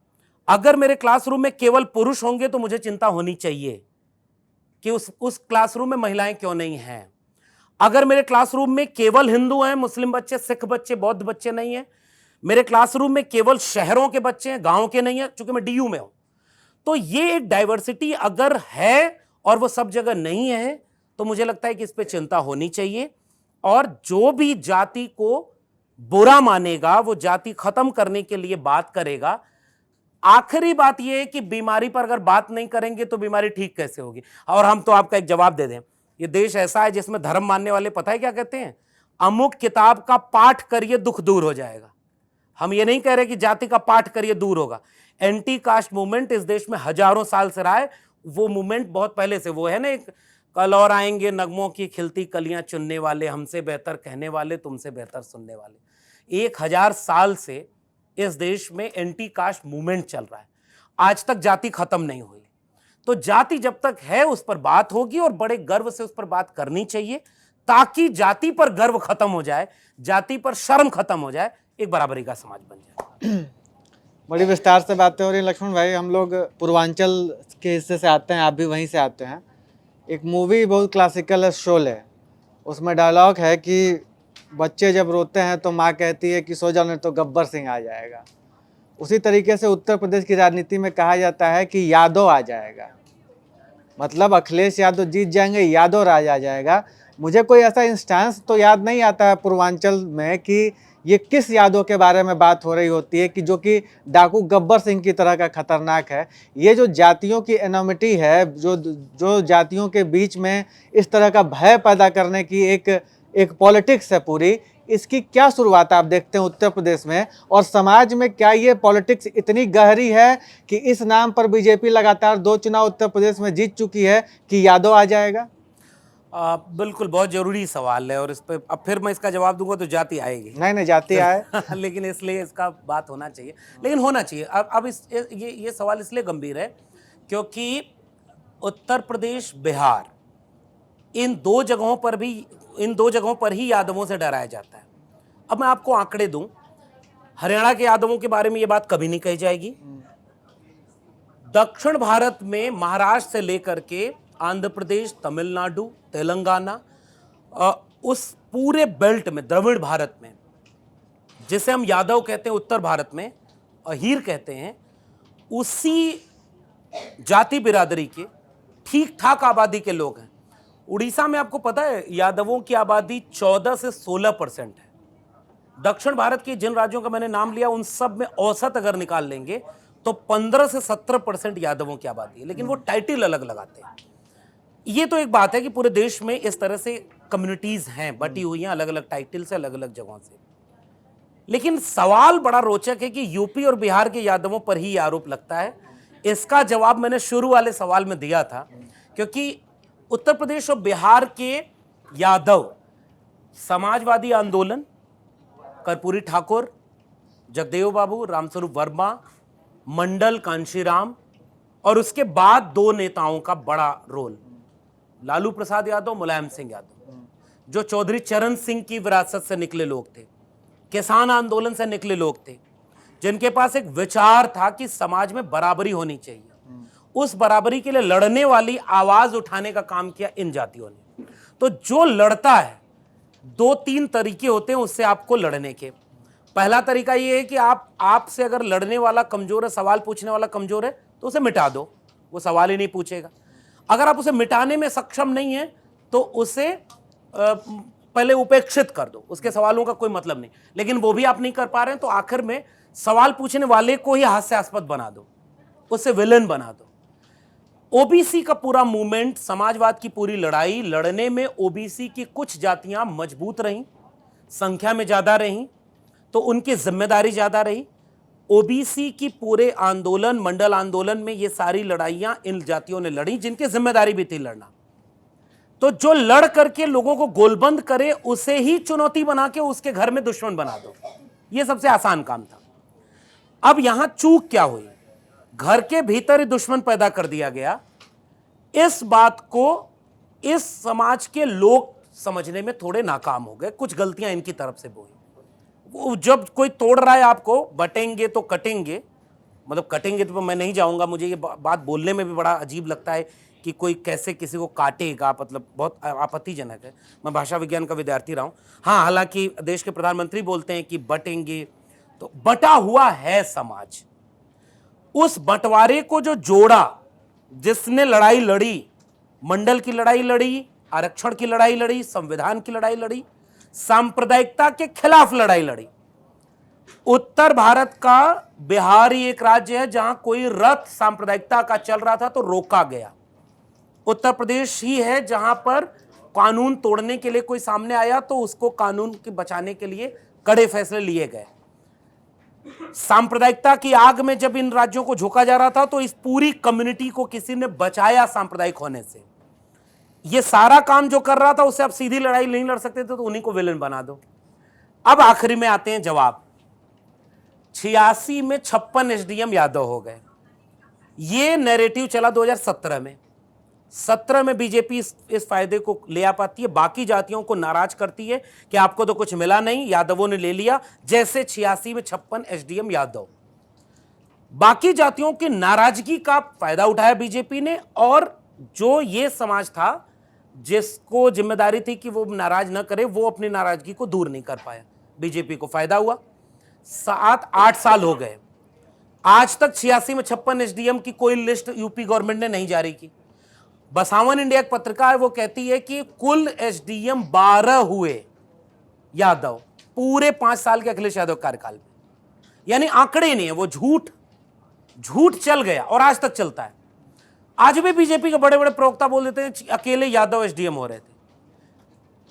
अगर मेरे क्लासरूम में केवल पुरुष होंगे तो मुझे चिंता होनी चाहिए कि उस क्लासरूम में महिलाएं क्यों नहीं हैं। अगर मेरे क्लासरूम में केवल हिंदू हैं, मुस्लिम बच्चे, सिख बच्चे, बौद्ध बच्चे नहीं हैं, मेरे क्लासरूम में केवल शहरों के बच्चे हैं, गांव के नहीं हैं, चूंकि मैं डीयू में हूं, तो ये एक डाइवर्सिटी अगर है और वो सब जगह नहीं है तो मुझे लगता है कि इस पे चिंता होनी चाहिए। और जो भी जाति को बुरा मानेगा वो जाति खत्म करने के लिए बात करेगा। आखिरी बात यह है कि बीमारी पर अगर बात नहीं करेंगे तो बीमारी ठीक कैसे होगी। और हम तो आपका एक जवाब दे दें, ये देश ऐसा है जिसमें धर्म मानने वाले पता है क्या कहते हैं, अमुक किताब का पाठ करिए दुख दूर हो जाएगा। हम ये नहीं कह रहे कि जाति का पाठ करिए दूर होगा। एंटी कास्ट मूवमेंट इस देश में हजारों साल से रहा है। वो मूवमेंट बहुत पहले से, वो है ना, एक कल और आएंगे नगमों की खिलती कलियां चुनने वाले, हमसे बेहतर कहने वाले, तुमसे बेहतर सुनने वाले। 1000 साल से इस देश में एंटी कास्ट मूवमेंट चल रहा है, आज तक जाति खत्म नहीं हुई। तो जाति जब तक है उस पर बात होगी और बड़े गर्व से उस पर बात करनी चाहिए, ताकि जाति पर गर्व खत्म हो जाए, जाति पर शर्म खत्म हो जाए, एक बराबरी का समाज बन जाए। बड़ी विस्तार से बातें हो रही हैं लक्ष्मण भाई। हम लोग पूर्वांचल के हिस्से से आते हैं, आप भी वहीं से आते हैं। एक मूवी बहुत क्लासिकल है, शोले, उसमें डायलॉग है कि बच्चे जब रोते हैं तो माँ कहती है कि सो जाओ नहीं तो गब्बर सिंह आ जाएगा। उसी तरीके से उत्तर प्रदेश की राजनीति में कहा जाता है कि यादव आ जाएगा, मतलब अखिलेश यादव जीत जाएंगे, यादव राज आ जाएगा। मुझे कोई ऐसा इंस्टेंस तो याद नहीं आता है पूर्वांचल में कि ये किस यादव के बारे में बात हो रही होती है कि जो कि डाकू गब्बर सिंह की तरह का खतरनाक है। ये जो जातियों की एनोमिटी है, जो जातियों के बीच में इस तरह का भय पैदा करने की एक पॉलिटिक्स है पूरी, इसकी क्या शुरुआत आप देखते हैं उत्तर प्रदेश में और समाज में? क्या ये पॉलिटिक्स इतनी गहरी है कि इस नाम पर बीजेपी लगातार 2 चुनाव उत्तर प्रदेश में जीत चुकी है कि यादव आ जाएगा? बिल्कुल, बहुत जरूरी सवाल है और इस पे अब फिर मैं इसका जवाब दूंगा तो जाति आएगी। नहीं जाति आए लेकिन इसलिए इसका बात होना चाहिए, लेकिन होना चाहिए। अब ये सवाल इसलिए गंभीर है क्योंकि उत्तर प्रदेश, बिहार, इन दो जगहों पर ही यादवों से डराया जाता है। अब मैं आपको आंकड़े दूं, हरियाणा के यादवों के बारे में ये बात कभी नहीं कही जाएगी। दक्षिण भारत में महाराष्ट्र से लेकर के आंध्र प्रदेश, तमिलनाडु, तेलंगाना, उस पूरे बेल्ट में, द्रविड़ भारत में, जिसे हम यादव कहते हैं, उत्तर भारत में अहीर कहते हैं, उसी जाति बिरादरी के ठीक ठाक आबादी के लोग हैं। उड़ीसा में आपको पता है यादवों की आबादी 14 से 16% है। दक्षिण भारत के जिन राज्यों का मैंने नाम लिया उन सब में औसत अगर निकाल लेंगे तो 15 से 17% यादवों की आबादी है, लेकिन वो टाइटल अलग लगाते हैं। ये तो एक बात है कि पूरे देश में इस तरह से कम्युनिटीज हैं, बटी हुई हैं अलग अलग टाइटल से, अलग अलग जगहों से। लेकिन सवाल बड़ा रोचक है कि यूपी और बिहार के यादवों पर ही आरोप लगता है। इसका जवाब मैंने शुरू वाले सवाल में दिया था, क्योंकि उत्तर प्रदेश और बिहार के यादव समाजवादी आंदोलन, कर्पूरी ठाकुर, जगदेव बाबू, रामस्वरूप वर्मा, मंडल कांशीराम, और उसके बाद 2 नेताओं का बड़ा रोल, लालू प्रसाद यादव, मुलायम सिंह यादव, जो चौधरी चरण सिंह की विरासत से निकले लोग थे, किसान आंदोलन से निकले लोग थे, जिनके पास एक विचार था कि समाज में बराबरी होनी चाहिए। उस बराबरी के लिए लड़ने वाली आवाज उठाने का काम किया इन जातियों ने। तो जो लड़ता है, 2-3 तरीके होते हैं उससे आपको लड़ने के। पहला तरीका यह है कि आपसे अगर लड़ने वाला कमजोर है, सवाल पूछने वाला कमजोर है, तो उसे मिटा दो, वो सवाल ही नहीं पूछेगा। अगर आप उसे मिटाने में सक्षम नहीं है तो उसे पहले उपेक्षित कर दो, उसके सवालों का कोई मतलब नहीं। लेकिन वो भी आप नहीं कर पा रहे हैं तो आखिर में सवाल पूछने वाले को ही हास्यास्पद बना दो, उसे विलन बना दो। ओबीसी का पूरा मूवमेंट, समाजवाद की पूरी लड़ाई लड़ने में ओबीसी की कुछ जातियां मजबूत रहीं, संख्या में ज्यादा रहीं, तो उनकी जिम्मेदारी ज्यादा रही। ओबीसी की पूरे आंदोलन, मंडल आंदोलन में ये सारी लड़ाइयां इन जातियों ने लड़ी जिनकी जिम्मेदारी भी थी लड़ना। तो जो लड़ करके लोगों को गोलबंद करे उसे ही चुनौती बना के उसके घर में दुश्मन बना दो, ये सबसे आसान काम था। अब यहां चूक क्या हुई, घर के भीतर ही दुश्मन पैदा कर दिया गया। इस बात को इस समाज के लोग समझने में थोड़े नाकाम हो गए, कुछ गलतियां इनकी तरफ से हुई। वो जब कोई तोड़ रहा है आपको, बटेंगे तो कटेंगे, मतलब कटेंगे तो मैं नहीं जाऊंगा, मुझे ये बात बोलने में भी बड़ा अजीब लगता है कि कोई कैसे किसी को काटेगा, मतलब बहुत आपत्तिजनक है। मैं भाषा विज्ञान का विद्यार्थी रहा हूँ। हाँ, हालांकि देश के प्रधानमंत्री बोलते हैं कि बटेंगे, तो बटा हुआ है समाज। उस बंटवारे को जो जोड़ा, जिसने लड़ाई लड़ी, मंडल की लड़ाई लड़ी, आरक्षण की लड़ाई लड़ी, संविधान की लड़ाई लड़ी, सांप्रदायिकता के खिलाफ लड़ाई लड़ी। उत्तर भारत का बिहार ही एक राज्य है जहां कोई रथ सांप्रदायिकता का चल रहा था तो रोका गया। उत्तर प्रदेश ही है जहां पर कानून तोड़ने के लिए कोई सामने आया तो उसको कानून के बचाने के लिए कड़े फैसले लिए गए। सांप्रदायिकता की आग में जब इन राज्यों को झोंका जा रहा था तो इस पूरी कम्युनिटी को किसी ने बचाया सांप्रदायिक होने से। ये सारा काम जो कर रहा था उससे आप सीधी लड़ाई नहीं लड़ सकते थे, तो उन्हीं को विलन बना दो। अब आखिरी में आते हैं जवाब। 86 में 56 एसडीएम यादव हो गए, ये नैरेटिव चला 2017 में। 17 में बीजेपी इस फायदे को ले आ पाती है, बाकी जातियों को नाराज करती है कि आपको तो कुछ मिला नहीं, यादवों ने ले लिया। जैसे 86 में 56 एसडीएम यादव, बाकी जातियों की नाराजगी का फायदा उठाया बीजेपी ने, और जो ये समाज था जिसको जिम्मेदारी थी कि वो नाराज न करे, वो अपनी नाराजगी को दूर नहीं कर पाया। बीजेपी को फायदा हुआ। 7-8 साल हो गए, आज तक 86 में 56 एसडीएम की कोई लिस्ट यूपी गवर्नमेंट ने नहीं जारी की। बसावन इंडिया एक पत्रिका है, वो कहती है कि कुल एसडीएम 12 हुए यादव पूरे 5 साल के अखिलेश यादव कार्यकाल में। यानी आंकड़े नहीं है, वो झूठ चल गया और आज तक चलता है। आज भी बीजेपी के बड़े बड़े प्रवक्ता बोल देते हैं अकेले यादव एसडीएम हो रहे थे।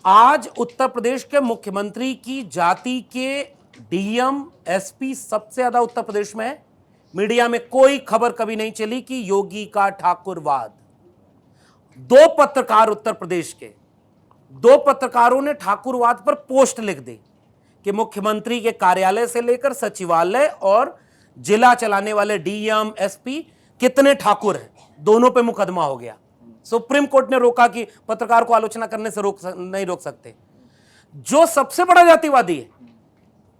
आज उत्तर प्रदेश के मुख्यमंत्री की जाति के डीएम, एसपी सबसे ज्यादा उत्तर प्रदेश में है। मीडिया में कोई खबर कभी नहीं चली कि योगी का ठाकुरवाद। 2 पत्रकार उत्तर प्रदेश के, 2 पत्रकारों ने ठाकुरवाद पर पोस्ट लिख दी कि मुख्यमंत्री के कार्यालय से लेकर सचिवालय और जिला चलाने वाले डीएम, एसपी कितने ठाकुर हैं। दोनों पे मुकदमा हो गया। सुप्रीम कोर्ट ने रोका कि पत्रकार को आलोचना करने से नहीं रोक सकते। जो सबसे बड़ा जातिवादी है,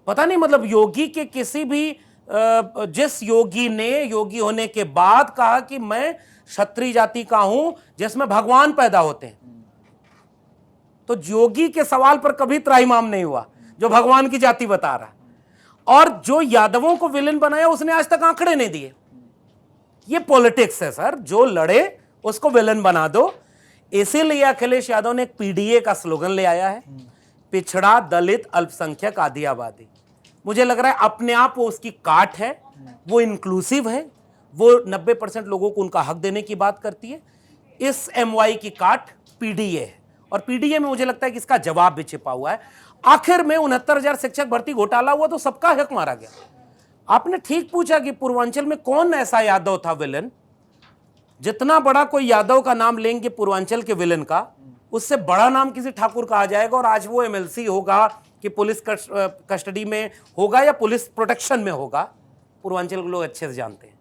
पता नहीं मतलब योगी के किसी भी जिस योगी ने योगी होने के बाद कहा कि मैं क्षत्रिय जाति का हूं जिसमें भगवान पैदा होते हैं, तो योगी के सवाल पर कभी त्राहिमाम नहीं हुआ जो भगवान की जाति बता रहा। और जो यादवों को विलेन बनाया उसने आज तक आंकड़े नहीं दिए। ये पॉलिटिक्स है सर, जो लड़े उसको विलेन बना दो। इसीलिए अखिलेश यादव ने एक पीडीए का स्लोगन ले आया है, पिछड़ा, दलित, अल्पसंख्यक, आदि आबादी। मुझे लग रहा है अपने आप वो उसकी काट है, वो इंक्लूसिव है, वो 90% लोगों को उनका हक देने की बात करती है। इस एमवाई की काट पीडीए है, और पीडीए में मुझे लगता है कि इसका जवाब भी छिपा हुआ है। आखिर में 69,000 शिक्षक भर्ती घोटाला हुआ तो सबका हक मारा गया। आपने ठीक पूछा कि पूर्वांचल में कौन ऐसा यादव था विलन। जितना बड़ा कोई यादव का नाम लेंगे पूर्वांचल के विलन का, उससे बड़ा नाम किसी ठाकुर का आ जाएगा, और आज वो एमएलसी होगा कि पुलिस कस्टडी में होगा या पुलिस प्रोटेक्शन में होगा, पूर्वांचल के लोग अच्छे से जानते हैं।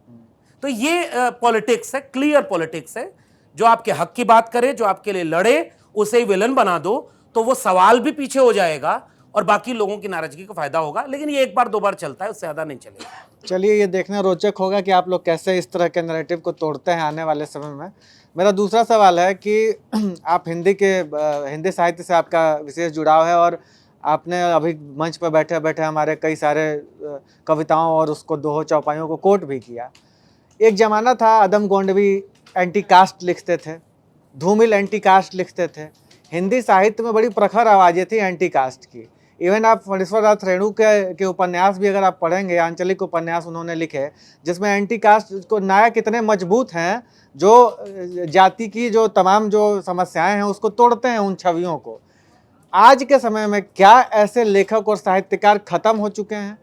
तो ये पॉलिटिक्स है, क्लियर पॉलिटिक्स है। जो आपके हक की बात करे, जो आपके लिए लड़े, उसे ही विलन बना दो, तो वो सवाल भी पीछे हो जाएगा और बाकी लोगों की नाराजगी का फायदा होगा। लेकिन ये एक बार 2 बार चलता है, उससे ज्यादा नहीं चलेगा। चलिए, ये देखना रोचक होगा कि आप लोग कैसे इस तरह के नैरेटिव को तोड़ते हैं आने वाले समय में। मेरा दूसरा सवाल है कि आप हिंदी साहित्य से आपका विशेष जुड़ाव है, और आपने अभी मंच पर बैठे बैठे हमारे कई सारे कविताओं और उसको दोहो चौपाइयों को कोट भी किया। एक ज़माना था अदम गोंडवी एंटी कास्ट लिखते थे, धूमिल एंटी कास्ट लिखते थे। हिंदी साहित्य में बड़ी प्रखर आवाज़ें थी एंटी कास्ट की। इवन आप फणीश्वर नाथ रेणु के उपन्यास भी अगर आप पढ़ेंगे, आंचलिक उपन्यास उन्होंने लिखे जिसमें एंटी कास्ट को नायक इतने मजबूत हैं जो जाति की जो तमाम जो समस्याएं हैं उसको तोड़ते हैं, उन छवियों को। आज के समय में क्या ऐसे लेखक और साहित्यकार ख़त्म हो चुके हैं?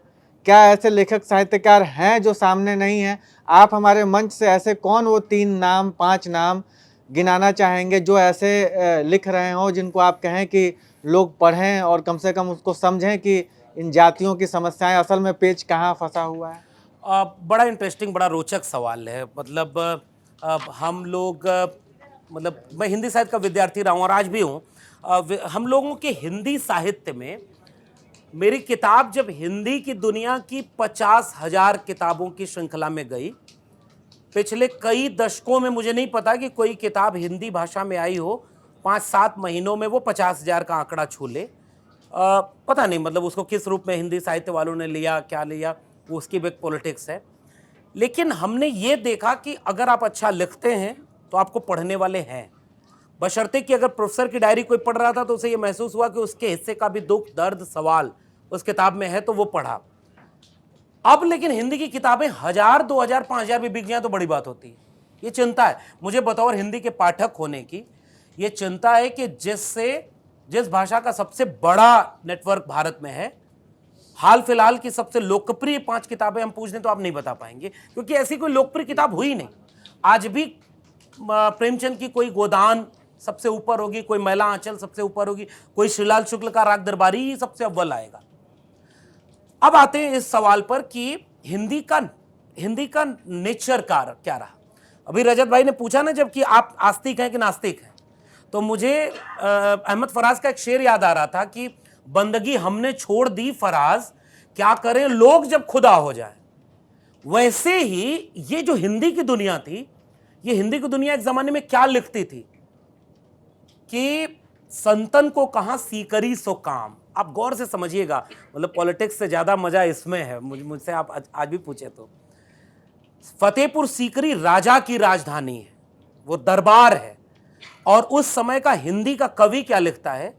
क्या ऐसे लेखक साहित्यकार हैं जो सामने नहीं हैं? आप हमारे मंच से ऐसे कौन वो 3 नाम 5 नाम गिनाना चाहेंगे जो ऐसे लिख रहे हों जिनको आप कहें कि लोग पढ़ें और कम से कम उसको समझें कि इन जातियों की समस्याएं असल में पेच कहाँ फंसा हुआ है? बड़ा इंटरेस्टिंग, बड़ा रोचक सवाल है। मतलब हम लोग मतलब मैं हिंदी साहित्य का विद्यार्थी रहा हूँ और आज भी हूँ। हम लोगों के हिंदी साहित्य में मेरी किताब जब हिंदी की दुनिया की 50,000 किताबों की श्रृंखला में गई, पिछले कई दशकों में मुझे नहीं पता कि कोई किताब हिंदी भाषा में आई हो 5-7 महीनों में वो 50,000 का आंकड़ा छू ले। पता नहीं मतलब उसको किस रूप में हिंदी साहित्य वालों ने लिया, क्या लिया, वो उसकी भी एक पॉलिटिक्स है। लेकिन हमने ये देखा कि अगर आप अच्छा लिखते हैं तो आपको पढ़ने वाले हैं, बशर्ते कि अगर प्रोफेसर की डायरी कोई पढ़ रहा था तो उसे ये महसूस हुआ कि उसके हिस्से का भी दुख, दर्द, सवाल उस किताब में है तो वो पढ़ा। अब लेकिन हिंदी की किताबें 1000, 2000, 5000 भी बिक जाए तो बड़ी बात होती है। ये चिंता है मुझे बतौर हिंदी के पाठक होने की। ये चिंता है कि जिस भाषा का सबसे बड़ा नेटवर्क भारत में है, हाल फिलहाल की सबसे लोकप्रिय 5 किताबें हम पूछ दें तो आप नहीं बता पाएंगे, क्योंकि ऐसी कोई लोकप्रिय किताब हुई नहीं। आज भी प्रेमचंद की कोई गोदान सबसे ऊपर होगी, कोई मैला आंचल सबसे ऊपर होगी, कोई श्रीलाल शुक्ल का राग दरबारी ही सबसे अव्वल आएगा। अब आते हैं इस सवाल पर कि हिंदी का नेचर क्या रहा। अभी रजत भाई ने पूछा ना जब कि आप आस्तिक हैं कि नास्तिक हैं, तो मुझे अहमद फराज का एक शेर याद आ रहा था कि बंदगी हमने छोड़ दी फराज, क्या करें लोग जब खुदा हो जाए। वैसे ही ये जो हिंदी की दुनिया थी, ये हिंदी की दुनिया एक जमाने में क्या लिखती थी कि संतन को कहां सीकरी सो काम। आप गौर से समझिएगा, मतलब पॉलिटिक्स से ज्यादा मजा इसमें है। मुझसे आप आज भी पूछे तो फतेहपुर सीकरी राजा की राजधानी है, वो दरबार है। और उस समय का हिंदी का कवि क्या लिखता है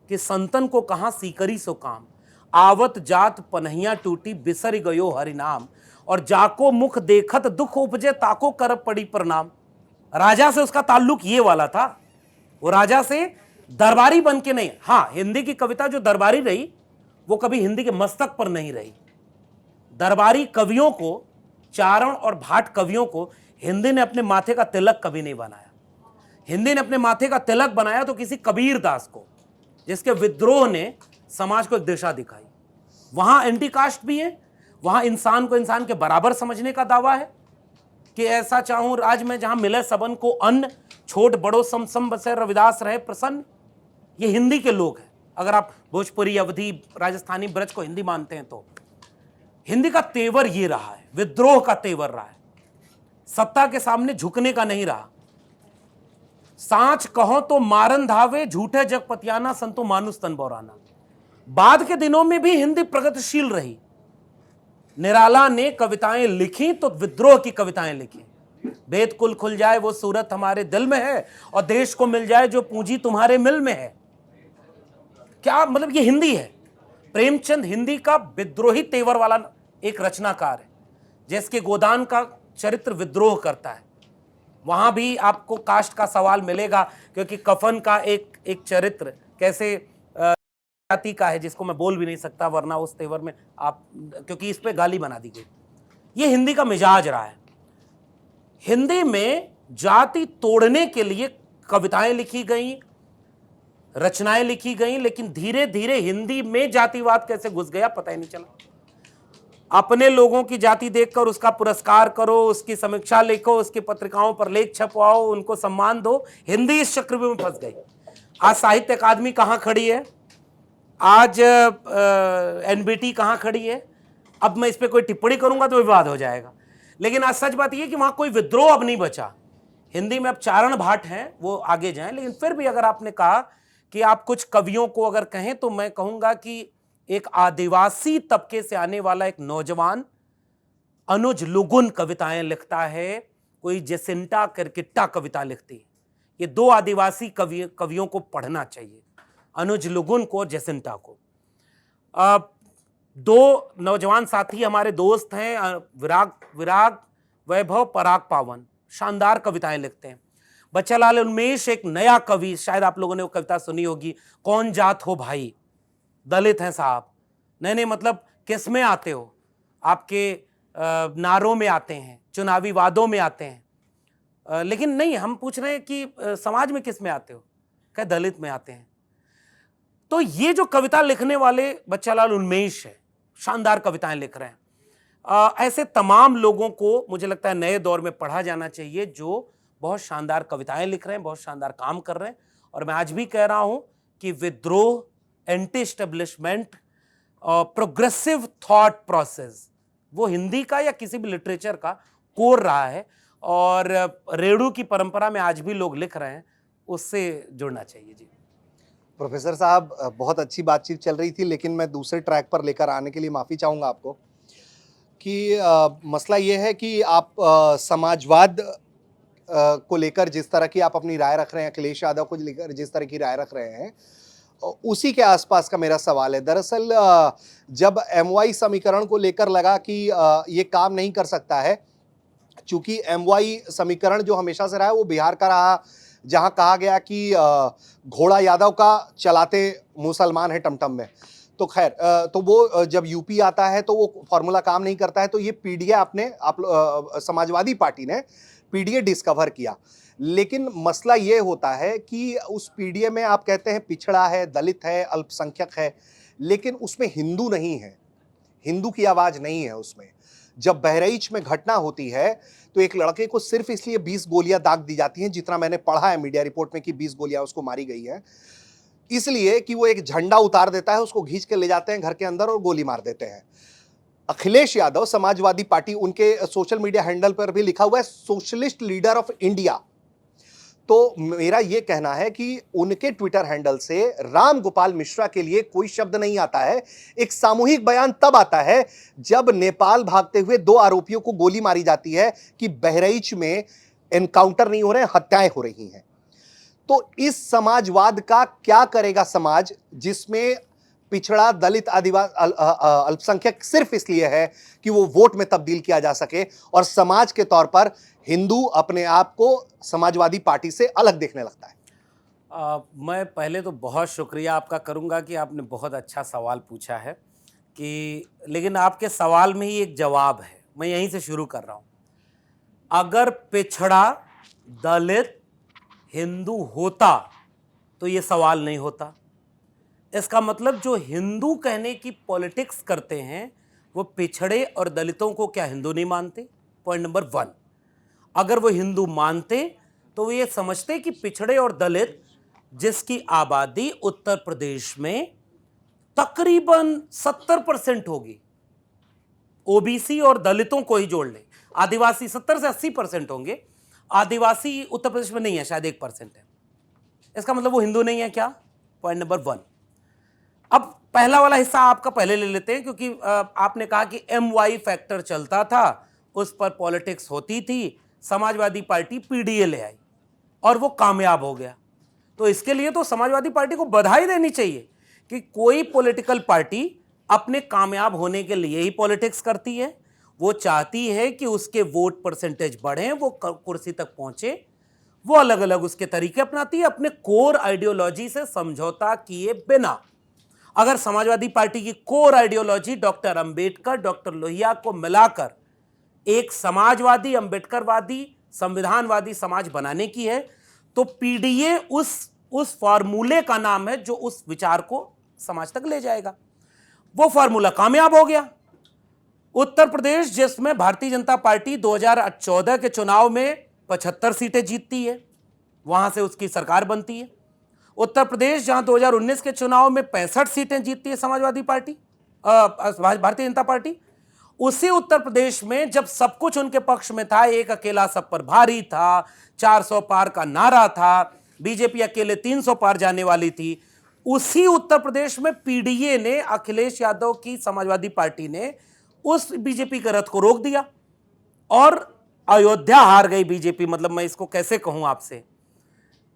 कि संतन को कहां सीकरी सो काम, आवत जात पनहिया टूटी बिसर गयो हरि नाम, और जाको मुख देखत दुख उपजे ताको करब पड़ी प्रणाम। राजा से उसका ताल्लुक ये वाला था, वो राजा से दरबारी बन के नहीं। हाँ, हिंदी की कविता जो दरबारी रही वो कभी हिंदी के मस्तक पर नहीं रही। दरबारी कवियों को, चारण और भाट कवियों को हिंदी ने अपने माथे का तिलक कभी नहीं बनाया। हिंदी ने अपने माथे का तिलक बनाया तो किसी कबीर दास को, जिसके विद्रोह ने समाज को एक दिशा दिखाई। वहां एंटी कास्ट भी है, वहां इंसान को इंसान के बराबर समझने का दावा है कि ऐसा चाहूं राज में जहां मिले सबन को अन्न, छोट बड़ो सम सम बसे रविदास रहे प्रसन्न। ये हिंदी के लोग हैं। अगर आप भोजपुरी, अवधी, राजस्थानी, ब्रज को हिंदी मानते हैं तो हिंदी का तेवर ये रहा है, विद्रोह का तेवर रहा है, सत्ता के सामने झुकने का नहीं रहा। सांच कहो तो मारन धावे, झूठे जगपतियाना संतो मानुस तन बौराना। बाद के दिनों में भी हिंदी प्रगतिशील रही। निराला ने कविताएं लिखी तो विद्रोह की कविताएं लिखी। वेद कुल खुल जाए वो सूरत हमारे दिल में है, और देश को मिल जाए जो पूंजी तुम्हारे मिल में है। क्या मतलब, ये हिंदी है। प्रेमचंद हिंदी का विद्रोही तेवर वाला एक रचनाकार है, जिसके गोदान का चरित्र विद्रोह करता है। वहां भी आपको कास्ट का सवाल मिलेगा, क्योंकि कफन का एक चरित्र कैसे जाति का है, जिसको मैं बोल भी नहीं सकता, वरना उस तेवर में आप, क्योंकि इस पे गाली बना दी गई। ये हिंदी का मिजाज रहा है। हिंदी में जाति तोड़ने के लिए कविताएं लिखी गई, रचनाएं लिखी गई, लेकिन धीरे धीरे हिंदी में जातिवाद कैसे घुस गया पता ही नहीं चला। अपने लोगों की जाति देखकर उसका पुरस्कार करो, उसकी समीक्षा लिखो, उसकी पत्रिकाओं पर लेख छपवाओ, उनको सम्मान दो। हिंदी इस चक्रव्यूह में फंस गई। आज साहित्य अकादमी कहां खड़ी है, आज एनबीटी कहां खड़ी है। अब मैं इस पर कोई टिप्पणी करूंगा तो विवाद हो जाएगा, लेकिन आज सच बात यह कि वहां कोई विद्रोह अब नहीं बचा। हिंदी में अब चारण भाट हैं, वो आगे जाएं। लेकिन फिर भी अगर आपने कहा कि आप कुछ कवियों को अगर कहें, तो मैं कहूंगा कि एक आदिवासी तबके से आने वाला एक नौजवान अनुज लुगुन कविताएं लिखता है, कोई जेसिंटा किरकिट्टा कविता लिखती है। ये 2 आदिवासी कवियों को पढ़ना चाहिए, अनुज लुगुन को, जेसिंटा को। 2 नौजवान साथी हमारे दोस्त हैं, विराग वैभव, पराग पावन, शानदार कविताएं लिखते हैं। बच्चालाल उन्मेष एक नया कवि, शायद आप लोगों ने वो कविता सुनी होगी, कौन जात हो भाई, दलित हैं साहब, नहीं मतलब किस में आते हो, आपके नारों में आते हैं, चुनावी वादों में आते हैं, लेकिन नहीं, हम पूछ रहे हैं कि समाज में किस में आते हो? क्या दलित में आते हैं? तो ये जो कविता लिखने वाले बच्चालाल उन्मेष है, शानदार कविताएं लिख रहे हैं। ऐसे तमाम लोगों को मुझे लगता है नए दौर में पढ़ा जाना चाहिए, जो बहुत शानदार कविताएं लिख रहे हैं, बहुत शानदार काम कर रहे हैं। और मैं आज भी कह रहा हूं कि विद्रोह, anti establishment, progressive thought process वो हिंदी का या किसी भी लिटरेचर का कोर रहा है, और रेड़ू की परंपरा में आज भी लोग लिख रहे हैं, उससे जुड़ना चाहिए। जी प्रोफेसर साहब, बहुत अच्छी बातचीत चल रही थी, लेकिन मैं दूसरे ट्रैक पर लेकर आने के लिए माफ़ी चाहूँगा आपको कि मसला ये है कि आप समाजवाद को लेकर जिस तरह की आप अपनी राय रख रहे हैं, अखिलेश यादव को लेकर जिस तरह की राय रख रहे हैं, उसी के आसपास का मेरा सवाल है। दरअसल जब MY समीकरण को लेकर लगा कि ये काम नहीं कर सकता है, चूंकि MY समीकरण जो हमेशा से रहा है वो बिहार का रहा, जहां कहा गया कि घोड़ा यादव का चलाते मुसलमान है टमटम में। तो खैर, तो वो जब यूपी आता है तो वो फॉर्मूला काम नहीं करता है, तो ये पीडीए समाजवादी पार्टी ने पीडीए डिस्कवर किया। लेकिन मसला ये होता है कि उस पीडीए में आप कहते हैं पिछड़ा है, दलित है, अल्पसंख्यक है, लेकिन उसमें हिंदू नहीं है, हिंदू की आवाज़ नहीं है उसमें। जब बहराइच में घटना होती है तो एक लड़के को सिर्फ इसलिए 20 गोलियां दाग दी जाती हैं, जितना मैंने पढ़ा है मीडिया रिपोर्ट में कि 20 गोलियां उसको मारी गई हैं, इसलिए कि वो एक झंडा उतार देता है, उसको खींच के ले जाते हैं घर के अंदर और गोली मार देते हैं। अखिलेश यादव, समाजवादी पार्टी, उनके सोशल मीडिया हैंडल पर भी लिखा हुआ है सोशलिस्ट लीडर ऑफ इंडिया। तो मेरा यह कहना है कि उनके ट्विटर हैंडल से राम गोपाल मिश्रा के लिए कोई शब्द नहीं आता है। एक सामूहिक बयान तब आता है जब नेपाल भागते हुए 2 आरोपियों को गोली मारी जाती है कि बहराइच में एनकाउंटर नहीं हो रहे, हत्याएं हो रही हैं। तो इस समाजवाद का क्या करेगा समाज, जिसमें पिछड़ा, दलित, आदिवासी, अल्पसंख्यक सिर्फ इसलिए है कि वो वोट में तब्दील किया जा सके, और समाज के तौर पर हिंदू अपने आप को समाजवादी पार्टी से अलग देखने लगता है। मैं पहले तो बहुत शुक्रिया आपका करूंगा कि आपने बहुत अच्छा सवाल पूछा है, कि लेकिन आपके सवाल में ही एक जवाब है, मैं यहीं से शुरू कर रहा हूं। अगर पिछड़ा, दलित, हिंदू होता तो ये सवाल नहीं होता। इसका मतलब जो हिंदू कहने की पॉलिटिक्स करते हैं वो पिछड़े और दलितों को क्या हिंदू नहीं मानते? Point number 1। अगर वो हिंदू मानते तो वो ये समझते कि पिछड़े और दलित, जिसकी आबादी उत्तर प्रदेश में तकरीबन 70% होगी, ओबीसी और दलितों को ही जोड़ ले, आदिवासी 70 से 80% होंगे, आदिवासी उत्तर प्रदेश में नहीं है, शायद 1% है। इसका मतलब वो हिंदू नहीं है क्या? Point number 1। अब पहला वाला हिस्सा आपका पहले ले लेते हैं, क्योंकि आपने कहा कि MY फैक्टर चलता था, उस पर पॉलिटिक्स होती थी, समाजवादी पार्टी पीडीए ले आई और वो कामयाब हो गया। तो इसके लिए तो समाजवादी पार्टी को बधाई देनी चाहिए कि कोई पॉलिटिकल पार्टी अपने कामयाब होने के लिए ही पॉलिटिक्स करती है। वो चाहती है कि उसके वोट परसेंटेज बढ़ें, वो कुर्सी तक पहुंचे, वो अलग अलग उसके तरीके अपनाती है, अपने कोर आइडियोलॉजी से समझौता किए बिना। अगर समाजवादी पार्टी की core ideology doctor Ambedkar, doctor Lohia को मिलाकर एक समाजवादी, अंबेडकरवादी, संविधानवादी समाज बनाने की है, तो पीडीए उस फार्मूले का नाम है जो उस विचार को समाज तक ले जाएगा। वो फार्मूला कामयाब हो गया। उत्तर प्रदेश, जिसमें भारतीय जनता पार्टी 2014 के चुनाव में 75 सीटें जीतती है, वहां से उसकी सरकार बनती है। उत्तर प्रदेश, जहां 2019 के चुनाव में 65 सीटें जीतती है समाजवादी पार्टी, भारतीय जनता पार्टी, उसी उत्तर प्रदेश में जब सब कुछ उनके पक्ष में था, एक अकेला सब पर भारी था, 400 पार का नारा था, बीजेपी अकेले 300 पार जाने वाली थी, उसी उत्तर प्रदेश में पीडीए ने, अखिलेश यादव की समाजवादी पार्टी ने उस बीजेपी के रथ को रोक दिया और अयोध्या हार गई बीजेपी। मतलब मैं इसको कैसे कहूं आपसे,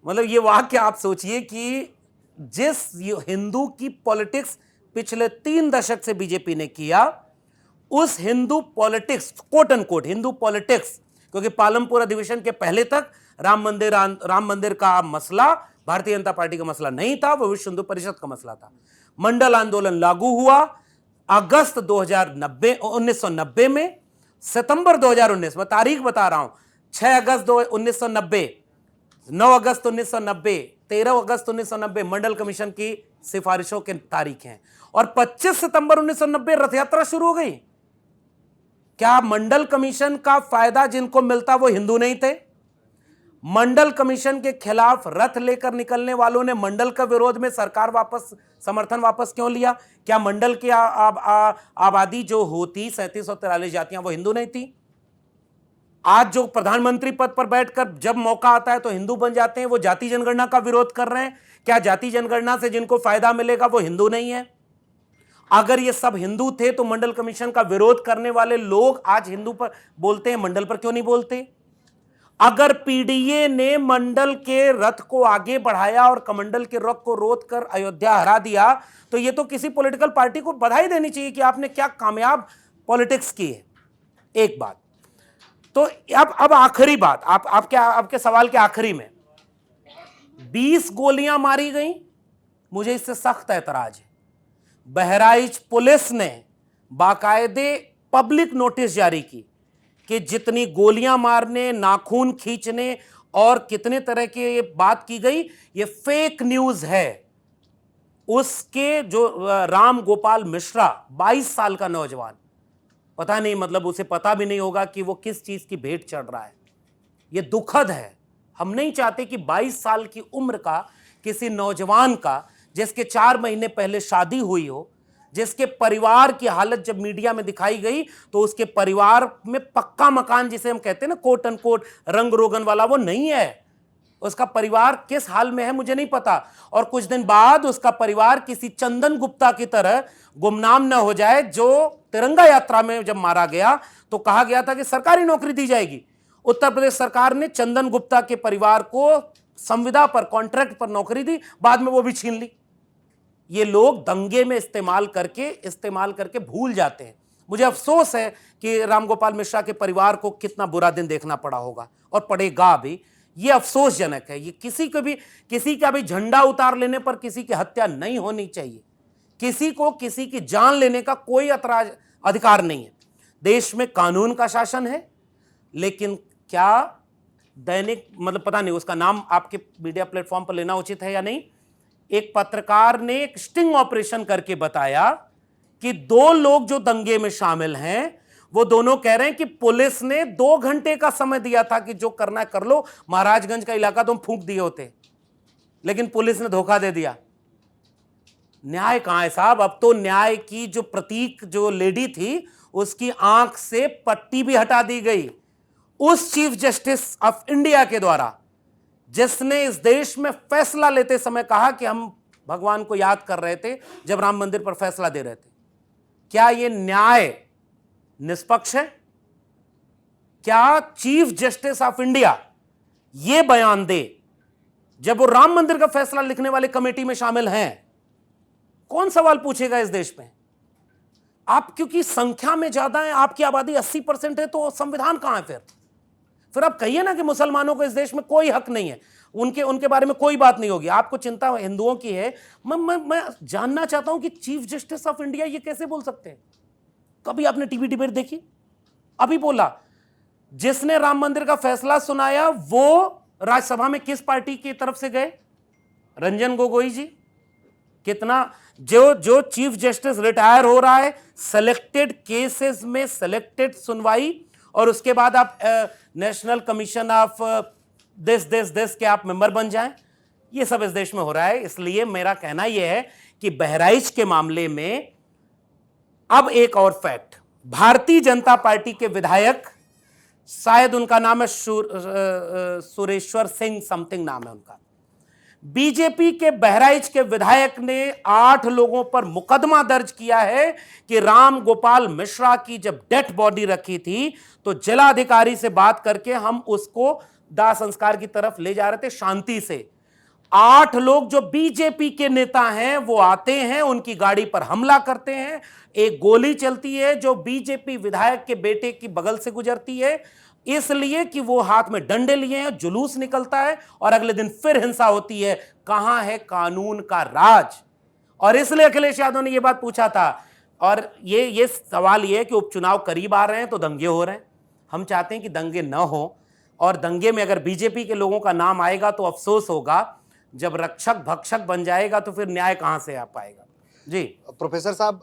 मतलब ये वाक्य आप सोचिए कि जिस हिंदू की पॉलिटिक्स पिछले 3 दशक से बीजेपी ने किया, उस Hindu politics, quote and quote Hindu politics, क्योंकि पालमपुर अधिवेशन के पहले तक राम मंदिर का मसला भारतीय जनता पार्टी का मसला नहीं था, वो विश्व हिंदू परिषद का मसला था। मंडल आंदोलन लागू हुआ, अगस्त 1990 में, सितंबर 2019 में, तारीख बता रहा हूं, 6 अगस्त 1990, 9 अगस्त 1990, 13 अगस्त 1990 मंडल कमीशन की सिफारिशों के तारीख हैं, और 25 सितंबर 1990 रथ यात्रा शुरू हो गई। क्या मंडल कमीशन का फायदा जिनको मिलता वो हिंदू नहीं थे? मंडल कमीशन के खिलाफ रथ लेकर निकलने वालों ने मंडल का विरोध में सरकार समर्थन वापस क्यों लिया? क्या मंडल की आबादी जो होती 3743 जातियां वो हिंदू नहीं थी? आज जो प्रधानमंत्री पद पर बैठकर जब मौका आता है तो हिंदू बन जाते हैं, वो जाति जनगणना का विरोध कर रहे हैं। क्या जाति जनगणना से जिनको फायदा मिलेगा वो हिंदू नहीं है? अगर ये सब हिंदू थे तो मंडल कमीशन का विरोध करने वाले लोग आज हिंदू पर बोलते हैं, मंडल पर क्यों नहीं बोलते? अगर पीडीए ने मंडल के रथ को आगे बढ़ाया और कमंडल के रथ को रोक कर अयोध्या हरा दिया, तो ये तो किसी पॉलिटिकल पार्टी को बधाई देनी चाहिए कि आपने क्या कामयाब पॉलिटिक्स की है। एक बात तो अब आखिरी बात, आपके सवाल के आखिरी में 20 गोलियां मारी गई, मुझे इससे सख्त ऐतराज है। बहराइच पुलिस ने बाकायदे पब्लिक नोटिस जारी की कि जितनी गोलियां मारने, नाखून खींचने और कितने तरह की ये बात की गई, ये फेक न्यूज है। उसके जो राम गोपाल मिश्रा 22 साल का नौजवान, पता नहीं मतलब उसे पता भी नहीं होगा कि वो किस चीज की भेंट चढ़ रहा है। ये दुखद है। हम नहीं चाहते कि 22 साल की उम्र का किसी नौजवान का, जिसके 4 महीने पहले शादी हुई हो, जिसके परिवार की हालत जब मीडिया में दिखाई गई तो उसके परिवार में पक्का मकान जिसे हम कहते हैं ना कोट अनकोट रंग रोगन वाला, वो नहीं है। उसका परिवार किस हाल में है मुझे नहीं पता, और कुछ दिन बाद उसका परिवार किसी चंदन गुप्ता की तरह गुमनाम न हो जाए, जो तिरंगा यात्रा में जब मारा गया तो कहा गया था कि सरकारी नौकरी दी जाएगी। उत्तर प्रदेश सरकार ने चंदन गुप्ता के परिवार को संविदा पर, कॉन्ट्रैक्ट पर नौकरी दी, बाद में वो भी छीन ली। ये लोग दंगे में इस्तेमाल करके भूल जाते हैं। मुझे अफसोस है कि रामगोपाल मिश्रा के परिवार को कितना बुरा दिन देखना पड़ा होगा और पड़ेगा भी। ये अफसोसजनक है। ये किसी का भी झंडा उतार लेने पर किसी की हत्या नहीं होनी चाहिए। किसी को किसी की जान लेने का कोई अधिकार नहीं है। देश में कानून का शासन है, लेकिन क्या दैनिक मतलब पता नहीं उसका नाम आपके मीडिया प्लेटफॉर्म पर लेना उचित है या नहीं, एक पत्रकार ने एक स्टिंग ऑपरेशन करके बताया कि 2 लोग जो दंगे में शामिल हैं, वो दोनों कह रहे हैं कि पुलिस ने 2 घंटे का समय दिया था कि जो करना है कर लो, महाराजगंज का इलाका तुम फूंक दिए होते, लेकिन पुलिस ने धोखा दे दिया। न्याय कहां है साहब? अब तो न्याय की जो प्रतीक जो लेडी थी उसकी आंख से पट्टी भी हटा दी गई। उस चीफ जस्टिस ऑफ इंडिया के द्वारा, जिसने इस देश में फैसला लेते समय कहा कि हम भगवान को याद कर रहे थे जब राम मंदिर पर फैसला दे रहे थे, क्या यह न्याय निष्पक्ष है? क्या चीफ जस्टिस ऑफ इंडिया यह बयान दे जब वो राम मंदिर का फैसला लिखने वाले कमेटी में शामिल हैं? कौन सवाल पूछेगा इस देश में? आप क्योंकि संख्या में ज्यादा है, आपकी आबादी 80% है, तो संविधान कहां है फिर आप कहिए ना कि मुसलमानों को इस देश में कोई हक नहीं है, उनके बारे में कोई बात नहीं होगी। आपको चिंता हिंदुओं की है। मैं जानना चाहता हूं कि चीफ जस्टिस ऑफ इंडिया ये कैसे बोल सकते हैं? कभी आपने टीवी डिबेट देखी? अभी बोला जिसने राम मंदिर का फैसला सुनाया वो राज्यसभा में किस पार्टी की तरफ से गए? रंजन गोगोई जी। कितना जो चीफ जस्टिस रिटायर हो रहा है, सेलेक्टेड केसेस में सेलेक्टेड सुनवाई, और उसके बाद आप नेशनल कमीशन ऑफ दिस के आप मेंबर बन जाएं। ये सब इस देश में हो रहा है। इसलिए मेरा कहना यह है कि बहराइच के मामले में अब एक और फैक्ट, भारतीय जनता पार्टी के विधायक, शायद उनका नाम है सुरेश्वर सिंह समथिंग नाम है उनका, बीजेपी के बहराइच के विधायक ने 8 लोगों पर मुकदमा दर्ज किया है कि राम गोपाल मिश्रा की जब डेड बॉडी रखी थी तो जिलाधिकारी से बात करके हम उसको दाह संस्कार की तरफ ले जा रहे थे शांति से। 8 लोग जो बीजेपी के नेता हैं वो आते हैं, उनकी गाड़ी पर हमला करते हैं, एक गोली चलती है जो बीजेपी विधायक के बेटे की बगल से गुजरती है, इसलिए कि वो हाथ में डंडे लिए हैं, जुलूस निकलता है और अगले दिन फिर हिंसा होती है। कहां है कानून का राज? और इसलिए अखिलेश यादव ने यह बात पूछा था, और ये सवाल ये है कि उपचुनाव करीब आ रहे हैं तो दंगे हो रहे हैं। हम चाहते हैं कि दंगे न हो, और दंगे में अगर बीजेपी के लोगों का नाम आएगा तो अफसोस होगा। जब रक्षक भक्षक बन जाएगा तो फिर न्याय कहां से आ पाएगा। जी प्रोफेसर साहब,